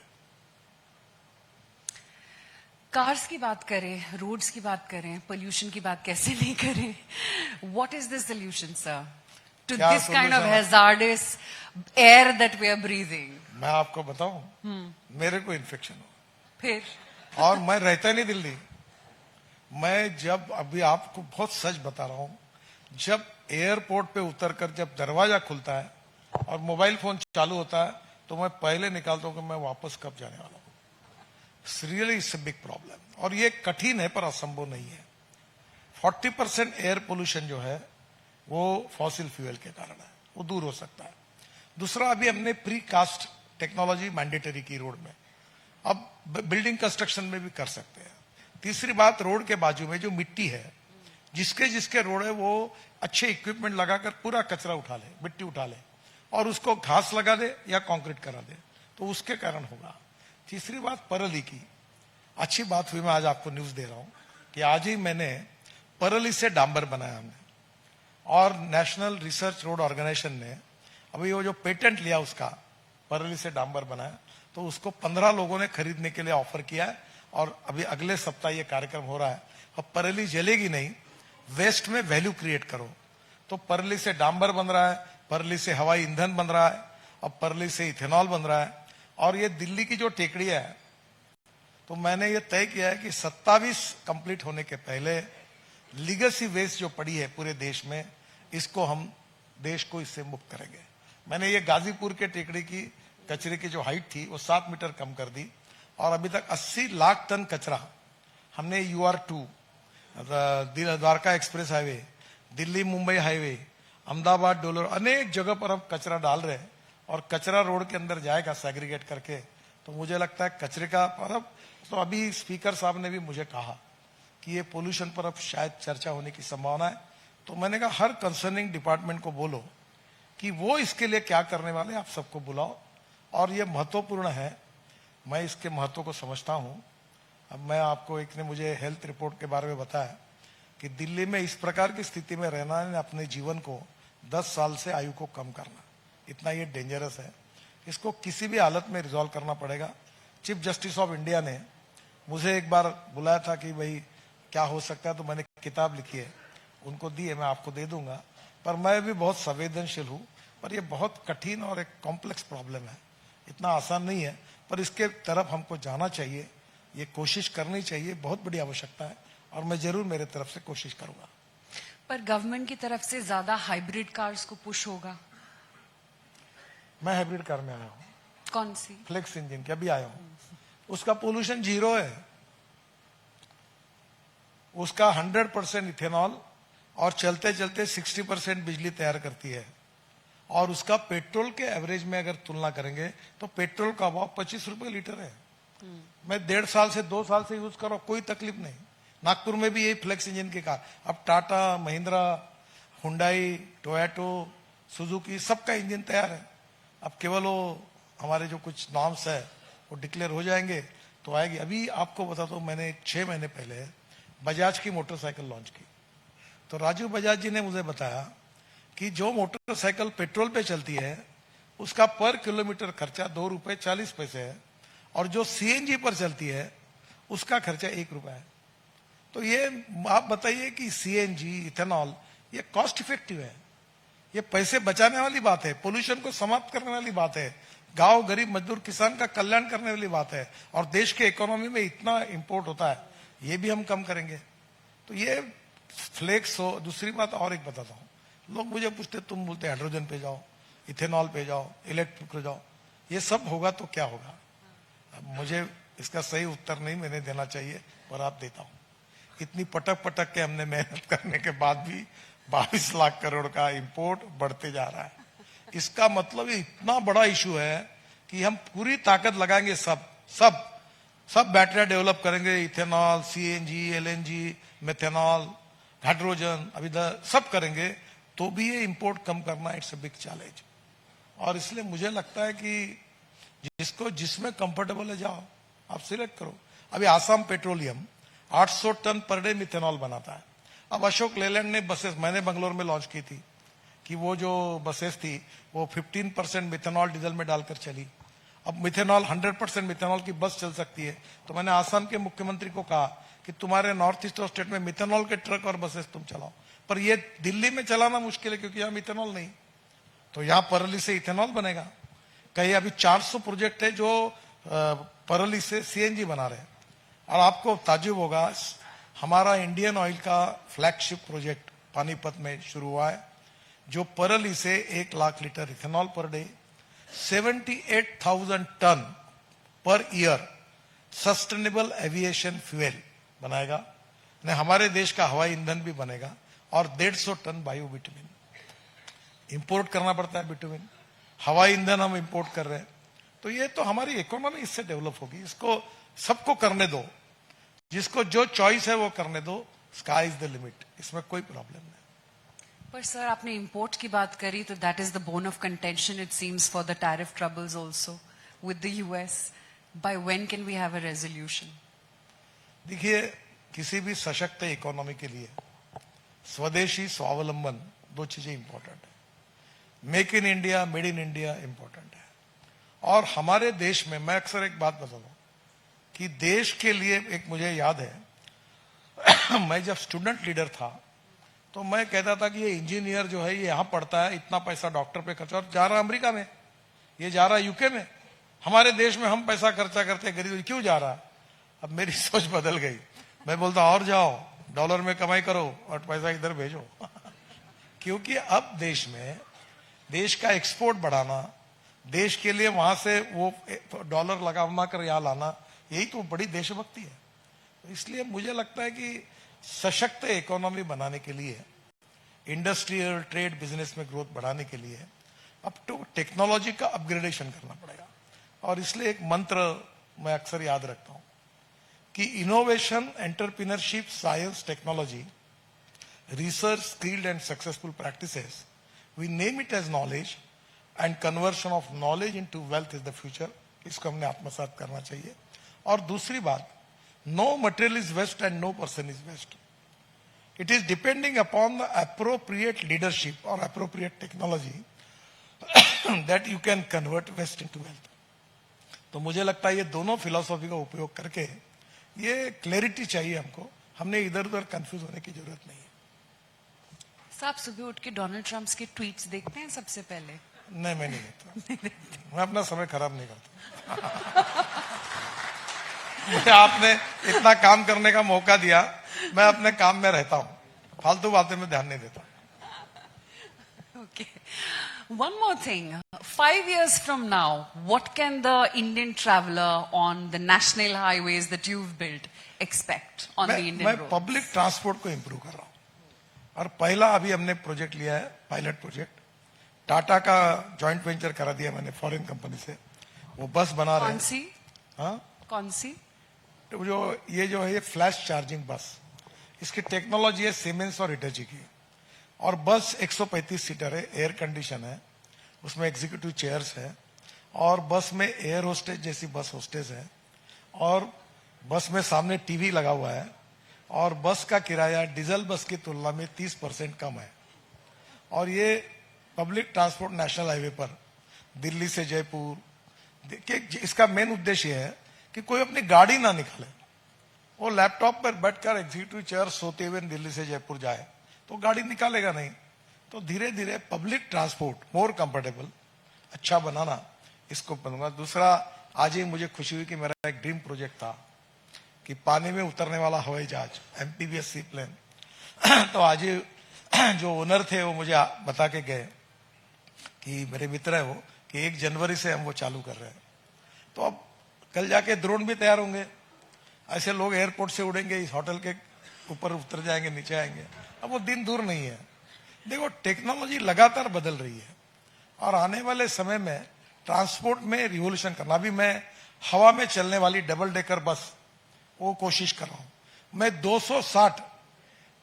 कार्स की बात करें, रोड्स की बात करें, पोल्यूशन की बात कैसे नहीं करें? What is the solution sir to क्या दिस काइंड ऑफ solution है? Hazardous air that we are breathing? मैं आपको बताऊं, मेरे को इन्फेक्शन हो, फिर और मैं रहता नहीं दिल्ली। मैं जब अभी आपको बहुत सच बता रहा हूं, जब एयरपोर्ट पे उतरकर जब दरवाजा खुलता है और मोबाइल फोन चालू होता है, तो मैं पहले निकालता हूं कि मैं वापस कब जाने वाला हूं। Really it's a big problem, और ये कठिन है पर असंभव नहीं है। 40% एयर पोल्यूशन जो है वो फॉसिल फ्यूल के कारण है, वो दूर हो सकता है। दूसरा, अभी हमने प्री कास्ट टेक्नोलॉजी मैंडेटरी की रोड में, अब बिल्डिंग कंस्ट्रक्शन में भी कर सकते हैं। तीसरी बात, रोड के बाजू में जो मिट्टी है, जिसके रोड है वो अच्छे इक्विपमेंट लगाकर पूरा कचरा उठा ले, मिट्टी उठा ले, और उसको घास लगा दे या कंक्रीट करा दे, तो उसके कारण होगा। तीसरी बात, परली की अच्छी बात हुई, मैं आज आपको न्यूज दे रहा हूं कि आज ही मैंने परली से डांबर बनाया हमने, और नेशनल रिसर्च रोड ऑर्गेनाइजेशन ने अभी वो जो पेटेंट लिया उसका, परली से डांबर बनाया, तो उसको 15 लोगों ने खरीदने के लिए ऑफर किया है, और अभी अगले सप्ताह ये कार्यक्रम हो रहा है। अब परली जलेगी नहीं, वेस्ट में वैल्यू क्रिएट करो। तो परली से डांबर बन रहा है, परली से हवाई ईंधन बन रहा है, अब परली से इथेनॉल बन रहा है। और ये दिल्ली की जो टेकड़ियां है, तो मैंने ये तय किया है कि 27 कंप्लीट होने के पहले लीगेसी वेस्ट जो पड़ी है पूरे देश में, इसको हम देश को इससे मुक्त करेंगे। मैंने ये गाजीपुर के टेकड़ी की कचरे की जो हाइट थी वो 7 मीटर कम कर दी, और अभी तक 80 लाख टन कचरा हमने UR2, Dwarka express highway, Delhi Mumbai highway, Ahmedabad dolour, अनेक जगह पर अब कचरा डाल रहे हैं, और कचरा रोड के अंदर जाएगा सेग्रीगेट करके। तो मुझे लगता है कचरे का पर अब, तो अभी स्पीकर साहब ने भी मुझे कहा कि ये पोल्यूशन पर अब शायद चर्चा होने की संभावना है। तो मैंने कहा हर कंसर्निंग डिपार्टमेंट को बोलो कि वो इसके लिए क्या करने वाले, आप सबको बुलाओ, और ये महत्वपूर्ण है। मैं इसके महत्व को समझता हूं। अब मैं आपको, एक ने मुझे हेल्थ रिपोर्ट के बारे में बताया कि दिल्ली में इस प्रकार की स्थिति में रहना है, अपने जीवन को 10 साल से आयु को कम करना, इतना ये डेंजरस है। इसको किसी भी हालत में रिजॉल्व करना पड़ेगा। चीफ जस्टिस ऑफ इंडिया ने मुझे एक बार बुलाया था कि भाई क्या हो सकता है, तो मैंने किताब लिखी है, उनको दी है, मैं आपको दे दूंगा। पर मैं भी बहुत संवेदनशील हूँ, पर ये बहुत कठिन और एक कॉम्प्लेक्स प्रॉब्लम है, इतना आसान नहीं है, पर इसके तरफ हमको जाना चाहिए, ये कोशिश करनी चाहिए, बहुत बड़ी आवश्यकता है और मैं जरूर मेरे तरफ से कोशिश करूंगा। पर गवर्नमेंट की तरफ से ज्यादा हाइब्रिड कार्स को पुश होगा। मैं हाइब्रिड कार में आया हूँ, कौन सी? फ्लेक्स इंजन के अभी आया हूँ, उसका पोल्यूशन 0 है, उसका 100% इथेनॉल और चलते चलते 60% बिजली तैयार करती है, और उसका पेट्रोल के एवरेज में अगर तुलना करेंगे तो पेट्रोल का भाव 25 रुपए लीटर है। मैं 1.5 साल से 2 साल से यूज कर रहा हूं, कोई तकलीफ नहीं। नागपुर में भी यही फ्लेक्स इंजन की कार, अब Tata, Mahindra, Hyundai, Toyota, Suzuki सबका इंजन तैयार है। अब केवल वो हमारे जो कुछ नॉर्म्स है वो डिक्लेयर हो जाएंगे तो आएगी। अभी आपको बताता हूं, मैंने 6 महीने पहले बजाज की मोटरसाइकिल लॉन्च की, तो राजू बजाज जी ने मुझे बताया कि जो मोटरसाइकिल पेट्रोल पे चलती है उसका पर किलोमीटर खर्चा 2 रुपए 40 पैसे है, और जो सीएनजी पर चलती है उसका खर्चा 1 रुपया है। तो ये आप बताइए कि सीएनजी, इथेनॉल, ये कॉस्ट इफेक्टिव है, ये पैसे बचाने वाली बात है, पोल्यूशन को समाप्त करने वाली बात है, गांव, गरीब, मजदूर, किसान का कल्याण करने वाली बात है, और देश के इकोनॉमी में इतना इंपोर्ट होता है, ये भी हम कम करेंगे। तो ये फ्लेक्स हो। दूसरी बात और एक बताता हूँ, लोग मुझे पूछते तुम बोलते हाइड्रोजन पे जाओ, इथेनॉल पे जाओ, इलेक्ट्रिक पे जाओ, ये सब होगा तो क्या होगा? अब मुझे इसका सही उत्तर नहीं मैंने देना चाहिए, पर आप देता हूं। इतनी पटक पटक के हमने मेहनत करने के बाद भी 22 लाख करोड़ का इंपोर्ट बढ़ते जा रहा है। इसका मतलब ये इतना बड़ा इशू है कि हम पूरी ताकत लगाएंगे, सब बैटरियां डेवलप करेंगे, ethanol, CNG, LNG, methanol, hydrogen, अभी सब करेंगे, तो भी ये इंपोर्ट कम करना इट्स अ बिग चैलेंज। और इसलिए मुझे लगता है कि जिसको जिसमें कंफर्टेबल है जाओ, आप सिलेक्ट करो। अभी Assam petroleum 800 tonne per day methanol बनाता है। अब अशोक लेलैंड ने बसेस, मैंने बंगलोर में लॉन्च की थी, कि वो जो बसेस थी वो 15% मिथेनॉल डीजल में डालकर चली। अब मिथेनॉल 100% मिथेनॉल की बस चल सकती है। तो मैंने आसाम के मुख्यमंत्री को कहा कि तुम्हारे नॉर्थ ईस्ट और स्टेट में मिथेनॉल के ट्रक और बसेस तुम चलाओ, पर ये दिल्ली में चलाना मुश्किल है क्योंकि यहाँ मिथेनॉल नहीं। तो यहाँ परली से इथेनॉल बनेगा। कहीं अभी 400 प्रोजेक्ट है जो परली से सीएनजी बना रहे हैं। और आपको ताज्जुब होगा, हमारा इंडियन ऑयल का फ्लैगशिप प्रोजेक्ट पानीपत में शुरू हुआ है, जो परली से 1 lakh litre ethanol per day, 78,000 tonne per year sustainable aviation fuel बनाएगा, ने हमारे देश का हवाई ईंधन भी बनेगा, और 150 टन बायो बिटुमिन। इंपोर्ट करना पड़ता है बिटुमिन, हवाई ईंधन हम इंपोर्ट कर रहे हैं। तो ये तो हमारी इकोनॉमी इससे डेवलप होगी। इसको सबको करने दो, जिसको जो चॉइस है वो करने दो, स्काई इज द लिमिट, इसमें कोई प्रॉब्लम नहीं। पर सर, आपने इंपोर्ट की बात करी, तो that is the bone of contention it seems for the tariff troubles also with the US. By when can we have a resolution? देखिए, किसी भी सशक्त इकोनॉमी के लिए स्वदेशी स्वावलंबन 2 चीजें इंपॉर्टेंट है। Make in India, made in India important है। और हमारे देश में मैं अक्सर एक बात बताता हूं कि देश के लिए, एक मुझे याद है मैं जब स्टूडेंट लीडर था तो मैं कहता था कि ये इंजीनियर जो है ये यहां पढ़ता है, इतना पैसा डॉक्टर पे खर्चा, और जा रहा अमेरिका में, ये जा रहा यूके में, हमारे देश में हम पैसा खर्चा करते गरीब क्यों जा रहा? अब मेरी सोच बदल गई, मैं बोलता और जाओ, डॉलर में कमाई करो और पैसा इधर भेजो क्योंकि अब देश में देश का एक्सपोर्ट बढ़ाना, देश के लिए वहां से वो डॉलर लगा कर यहां लाना, यही तो बड़ी देशभक्ति है। तो इसलिए मुझे लगता है कि सशक्त इकोनॉमी बनाने के लिए, इंडस्ट्रियल, ट्रेड, बिजनेस में ग्रोथ बढ़ाने के लिए अब तो टेक्नोलॉजी का अपग्रेडेशन करना पड़ेगा। और इसलिए एक मंत्र मैं अक्सर याद रखता हूं कि innovation, entrepreneurship, science, technology, research, skilled and successful practices, we name it as knowledge, and conversion of knowledge into wealth is the future. इसको हमने आत्मसात करना चाहिए। और दूसरी बात, no material is waste and no person is waste. It is depending upon the appropriate leadership और appropriate technology that you can convert waste into wealth. तो मुझे लगता है ये दोनों फिलॉसफी का उपयोग करके ये क्लैरिटी चाहिए हमको, हमने इधर उधर कंफ्यूज होने की जरूरत नहीं है। साहब सुबह उठ के डोनाल्ड ट्रम्प के ट्वीट्स देखते हैं सबसे पहले? नहीं, मैं नहीं देखता। मैं अपना समय खराब नहीं करता। मुझे आपने इतना काम करने का मौका दिया, मैं अपने काम में रहता हूँ, फालतू बातें में ध्यान नहीं देता। Okay. One more thing. 5 years from now, what can the Indian traveler on the national highways that you've built expect on the Indian मैं roads? पब्लिक ट्रांसपोर्ट को इंप्रूव कर रहा हूँ, और पहला अभी हमने प्रोजेक्ट लिया है, पायलट प्रोजेक्ट। टाटा का जॉइंट वेंचर करा दिया मैंने फॉरेन कंपनी से, वो बस बना रहे कौन हैं। सी? हाँ, कौन सी? तो जो है ये फ्लैश चार्जिंग बस, इसकी टेक्नोलॉजी है सीमेंस और हिटाची की, और बस 135 सीटर है, एयर कंडीशन है, उसमें एग्जीक्यूटिव चेयर्स है, और बस में एयर होस्टेज जैसी बस होस्टेज है, और बस में सामने टीवी लगा हुआ है, और बस का किराया डीजल बस की तुलना में 30% कम है। और ये पब्लिक ट्रांसपोर्ट नेशनल हाईवे पर दिल्ली से जयपुर, देखिए इसका मेन उद्देश्य है कि कोई अपनी गाड़ी ना निकाले, वो लैपटॉप पर बैठकर एग्जीक्यूटिव चेयर सोते हुए दिल्ली से जयपुर जाए तो गाड़ी निकालेगा नहीं। तो धीरे धीरे पब्लिक ट्रांसपोर्ट मोर कंफर्टेबल, अच्छा बनाना, इसको बनूंगा। दूसरा, आज ही मुझे खुशी हुई कि मेरा एक ड्रीम प्रोजेक्ट था कि पानी में उतरने वाला हवाई जहाज, एमपीवीएस सी प्लेन। तो आज ही जो ओनर थे वो मुझे बता के गए कि मेरे मित्र है वो, कि 1 जनवरी से हम वो चालू कर रहे हैं। तो अब कल जाके ड्रोन भी तैयार होंगे, ऐसे लोग एयरपोर्ट से उड़ेंगे, इस होटल के ऊपर उतर जाएंगे, नीचे आएंगे। अब वो दिन दूर नहीं है। देखो, टेक्नोलॉजी लगातार बदल रही है, और आने वाले समय में ट्रांसपोर्ट में रिवोल्यूशन करना। अभी मैं हवा में चलने वाली डबल डेकर बस, वो कोशिश कर रहा हूं। मैं 260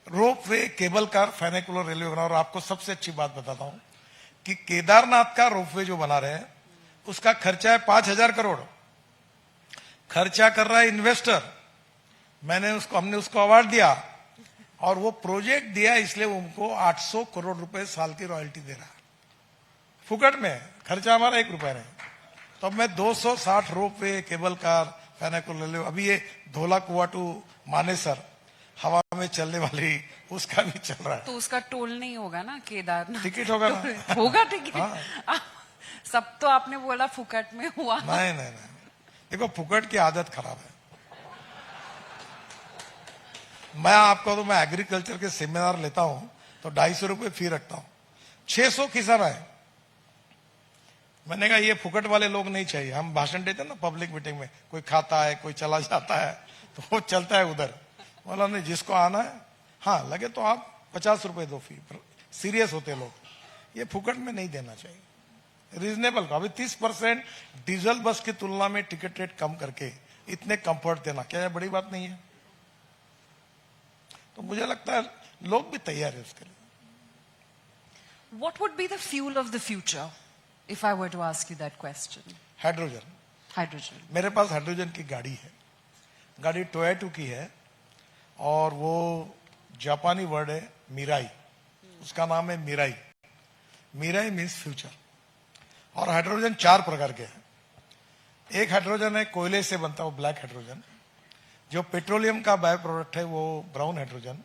रोप वे, केबल कार, फेनिकुलर रेलवे बना। और आपको सबसे अच्छी बात बताता हूं कि केदारनाथ का रोपवे जो बना रहे हैं, उसका खर्चा है 5,000 करोड़। खर्चा कर रहा है इन्वेस्टर, हमने उसको अवार्ड दिया, और वो प्रोजेक्ट दिया, इसलिए उनको 800 करोड़ रुपए साल की रॉयल्टी दे रहा है, फुकट में। खर्चा हमारा 1 रुपया नहीं। तो मैं 260 रोप वे, केबल कार, फेनिकुलर रेलवे, अभी ये धोला कुआ टू मानेसर हवा में चलने वाली, उसका भी चल रहा है। तो उसका टोल नहीं होगा ना केदारनाथ? टिकट होगा ना? होगा टिकट। हाँ। सब तो आपने बोला फुकट में हुआ। नहीं, देखो, फुकट की आदत खराब है। मैं आपको तो मैं एग्रीकल्चर के सेमिनार लेता हूं तो 250 रुपए फी रखता हूं, 600 किसान है। मैंने कहा ये फुकट वाले लोग नहीं चाहिए। हम भाषण देते हैं ना पब्लिक मीटिंग में, कोई खाता है, कोई चला जाता है, तो वो चलता है उधर। बोला नहीं, जिसको आना है, हाँ लगे तो आप 50 रुपए दो फी। सीरियस होते लोग, ये फुकट में नहीं देना चाहिए, रीजनेबल का। अभी 30% डीजल बस की तुलना में टिकट रेट कम करके इतने कंफर्ट देना, क्या ये बड़ी बात नहीं है? तो मुझे लगता है लोग भी तैयार है उसके लिए। What would be the fuel of the future, if I were to ask you that question? Hydrogen. Hydrogen. मेरे पास हाइड्रोजन की गाड़ी है, गाड़ी टोयोटा की है, और वो जापानी वर्ड है मिराई, उसका नाम है मिराई। Mirai means future. और हाइड्रोजन 4 प्रकार के हैं। एक हाइड्रोजन है कोयले से बनता है, वो ब्लैक हाइड्रोजन। जो पेट्रोलियम का बाय प्रोडक्ट है वो ब्राउन हाइड्रोजन।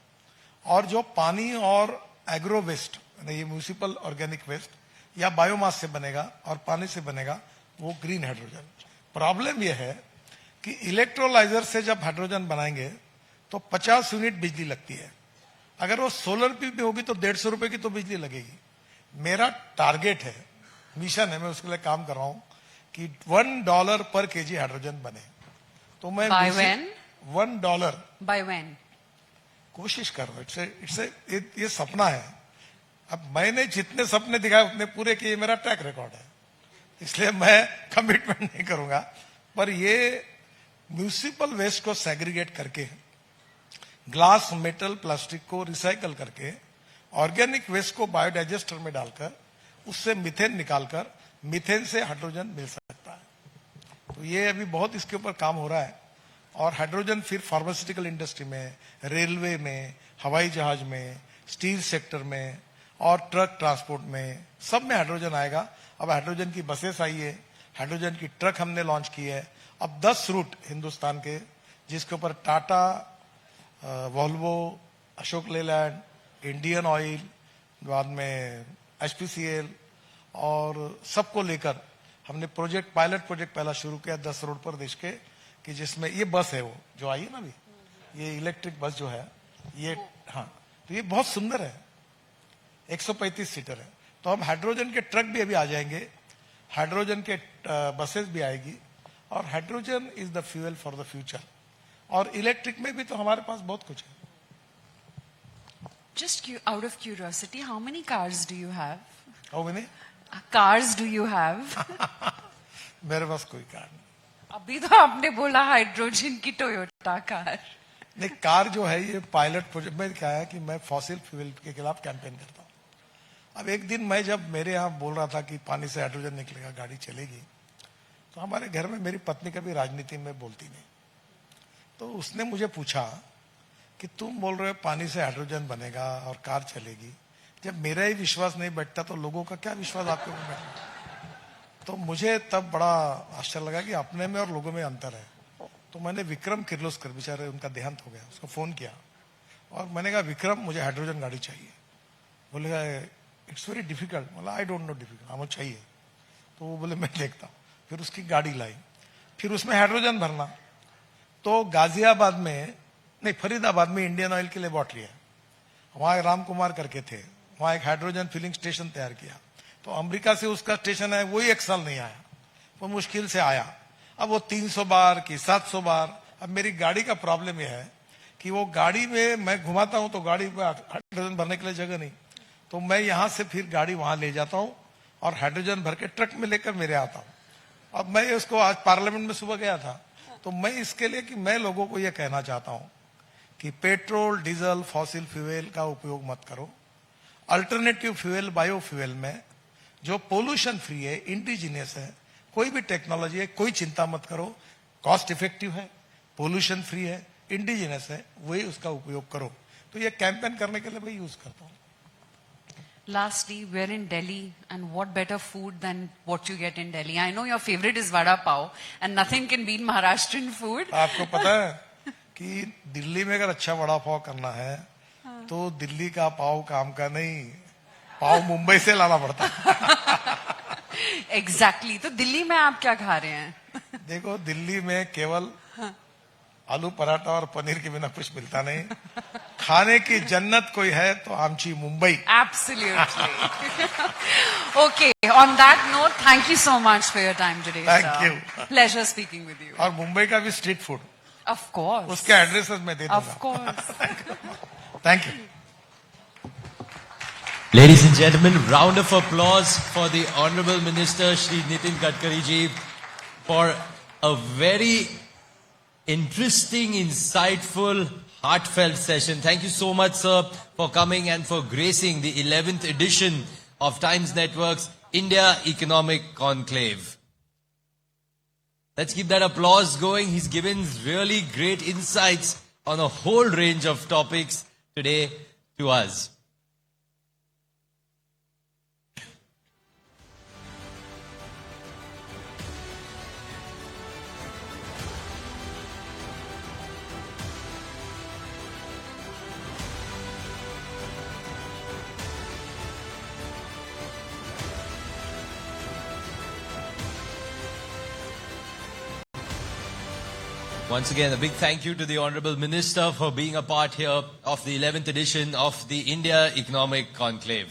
और जो पानी और एग्रो वेस्ट, ये म्यूनिसिपल ऑर्गेनिक वेस्ट या बायोमास से बनेगा और पानी से बनेगा, वो ग्रीन हाइड्रोजन। प्रॉब्लम यह है कि इलेक्ट्रोलाइजर से जब हाइड्रोजन बनाएंगे तो 50 यूनिट बिजली लगती है। अगर वो सोलर पे होगी तो 150 रुपए की तो बिजली लगेगी। मेरा टारगेट है, मिशन है, मैं उसके लिए काम कर रहा हूं कि $1 पर केजी हाइड्रोजन बने। तो मैं By when? $1 By when? कोशिश कर रहा हूं। ये सपना है। अब मैंने जितने सपने दिखाए उतने पूरे किए, मेरा ट्रैक रिकॉर्ड है, इसलिए मैं कमिटमेंट नहीं करूंगा। पर ये म्यूनिसिपल वेस्ट को सेग्रीगेट करके, ग्लास, मेटल, प्लास्टिक को रिसाइकल करके, ऑर्गेनिक वेस्ट को बायोडाइजेस्टर में डालकर उससे मीथेन निकालकर, मीथेन से हाइड्रोजन मिल सकता है। तो ये अभी बहुत इसके ऊपर काम हो रहा है। और हाइड्रोजन फिर फार्मास्यूटिकल इंडस्ट्री में, रेलवे में, हवाई जहाज में, स्टील सेक्टर में और ट्रक ट्रांसपोर्ट में, सब में हाइड्रोजन आएगा। अब हाइड्रोजन की बसेस आई है, हाइड्रोजन की ट्रक हमने लॉन्च की है। अब 10 रूट हिंदुस्तान के, जिसके ऊपर Tata, Volvo, Ashok Leyland, Indian oil, बाद में HPCL और सबको लेकर हमने पायलट प्रोजेक्ट पहला शुरू किया 10 रोड पर देश के, कि जिसमें ये बस है वो जो आई है ना अभी, ये इलेक्ट्रिक बस जो है ये, हाँ, तो ये बहुत सुंदर है, 135 सीटर है। तो हम हाइड्रोजन के ट्रक भी अभी आ जाएंगे, हाइड्रोजन के बसेस भी आएगी, और hydrogen is the fuel for the future. और इलेक्ट्रिक में भी तो हमारे पास बहुत कुछ है। Just out of curiosity, how many cars do you have? How many? Cars do you have? मेरे पास कोई कार नहीं। अभी तो आपने बोला हाइड्रोजन की टोयोटा कार। नहीं, कार जो है ये पायलट प्रोजेक्ट में क्या है कि मैं फॉसिल फ्यूल के खिलाफ कैंपेन करता हूँ। अब एक दिन मैं जब मेरे यहाँ बोल रहा था कि पानी से हाइड्रोजन निकलेगा, गाड़ी चलेगी, तो हमारे घर में मेरी पत्नी कभी राजनीति में बोलती नहीं, तो उसने मुझे पूछा कि तुम बोल रहे हो पानी से हाइड्रोजन बनेगा और कार चलेगी, जब मेरा ही विश्वास नहीं बैठता तो लोगों का क्या विश्वास आपके ऊपर बैठता। तो मुझे तब बड़ा आश्चर्य लगा कि अपने में और लोगों में अंतर है। तो मैंने विक्रम किर्लोस्कर, बेचारे उनका देहांत हो गया, उसको फोन किया और मैंने कहा विक्रम मुझे हाइड्रोजन गाड़ी चाहिए। बोलेगा इट्स वेरी डिफिकल्ट। बोला आई डोंट नो डिफिकल्ट, हमें चाहिए। तो वो बोले मैं देखता हूँ। फिर उसकी गाड़ी लाई, फिर उसमें हाइड्रोजन भरना। तो गाजियाबाद में नहीं, फरीदाबाद में इंडियन ऑयल की लेबोरेटरी है, वहां राम कुमार करके थे, वहां एक हाइड्रोजन फिलिंग स्टेशन तैयार किया। तो अमेरिका से उसका स्टेशन है, वही 1 साल नहीं आया, वो मुश्किल से आया। अब वो 300 बार की 700 बार। अब मेरी गाड़ी का प्रॉब्लम यह है कि वो गाड़ी में मैं घुमाता हूं तो गाड़ी में हाइड्रोजन भरने के लिए जगह नहीं, तो मैं यहां से फिर गाड़ी वहां ले जाता हूं और हाइड्रोजन भर के ट्रक में लेकर मेरे आता हूं। अब मैं इसको आज पार्लियामेंट में सुबह गया था, तो मैं इसके लिए कि मैं लोगों को यह कहना चाहता हूं कि पेट्रोल, डीजल, फॉसिल फ्यूल का उपयोग मत करो। अल्टरनेटिव फ्यूल, बायोफ्यूल में जो पोल्यूशन फ्री है, इंडिजिनियस है, कोई भी टेक्नोलॉजी है, कोई चिंता मत करो, कॉस्ट इफेक्टिव है, पोल्यूशन फ्री है, इंडिजिनियस है, वही उसका उपयोग करो। तो ये कैंपेन करने के लिए मैं यूज करता हूँ। Lastly, we're in Delhi, and what better food than what you get in Delhi? I know your favorite is vada pav, and nothing can beat Maharashtrian food. आपको पता है कि दिल्ली में अगर अच्छा वड़ा पाव करना है तो दिल्ली का पाव काम का नहीं, पाव मुंबई से लाना पड़ता है। Exactly. तो दिल्ली में आप क्या खा रहे हैं? देखो, दिल्ली में केवल आलू पराठा और पनीर के बिना कुछ मिलता नहीं। खाने की जन्नत कोई है तो आमची Mumbai. Absolutely. Okay. On that note, thank you so much for your time today. Thank sir. you. Pleasure speaking with you. और मुंबई का भी स्ट्रीट फूड, Of course. उसके एड्रेसेस मैं दे Of दूंगा। course. Thank you. Ladies and gentlemen, round of applause for the Honorable Minister Shri Nitin Gadkari ji for a very interesting, insightful, heartfelt session. Thank you so much, sir, for coming and for gracing the 11th edition of Times Network's India Economic Conclave. Let's keep that applause going. He's given really great insights on a whole range of topics today to us. Once again, a big thank you to the Honorable Minister for being a part here of the 11th edition of the India Economic Conclave.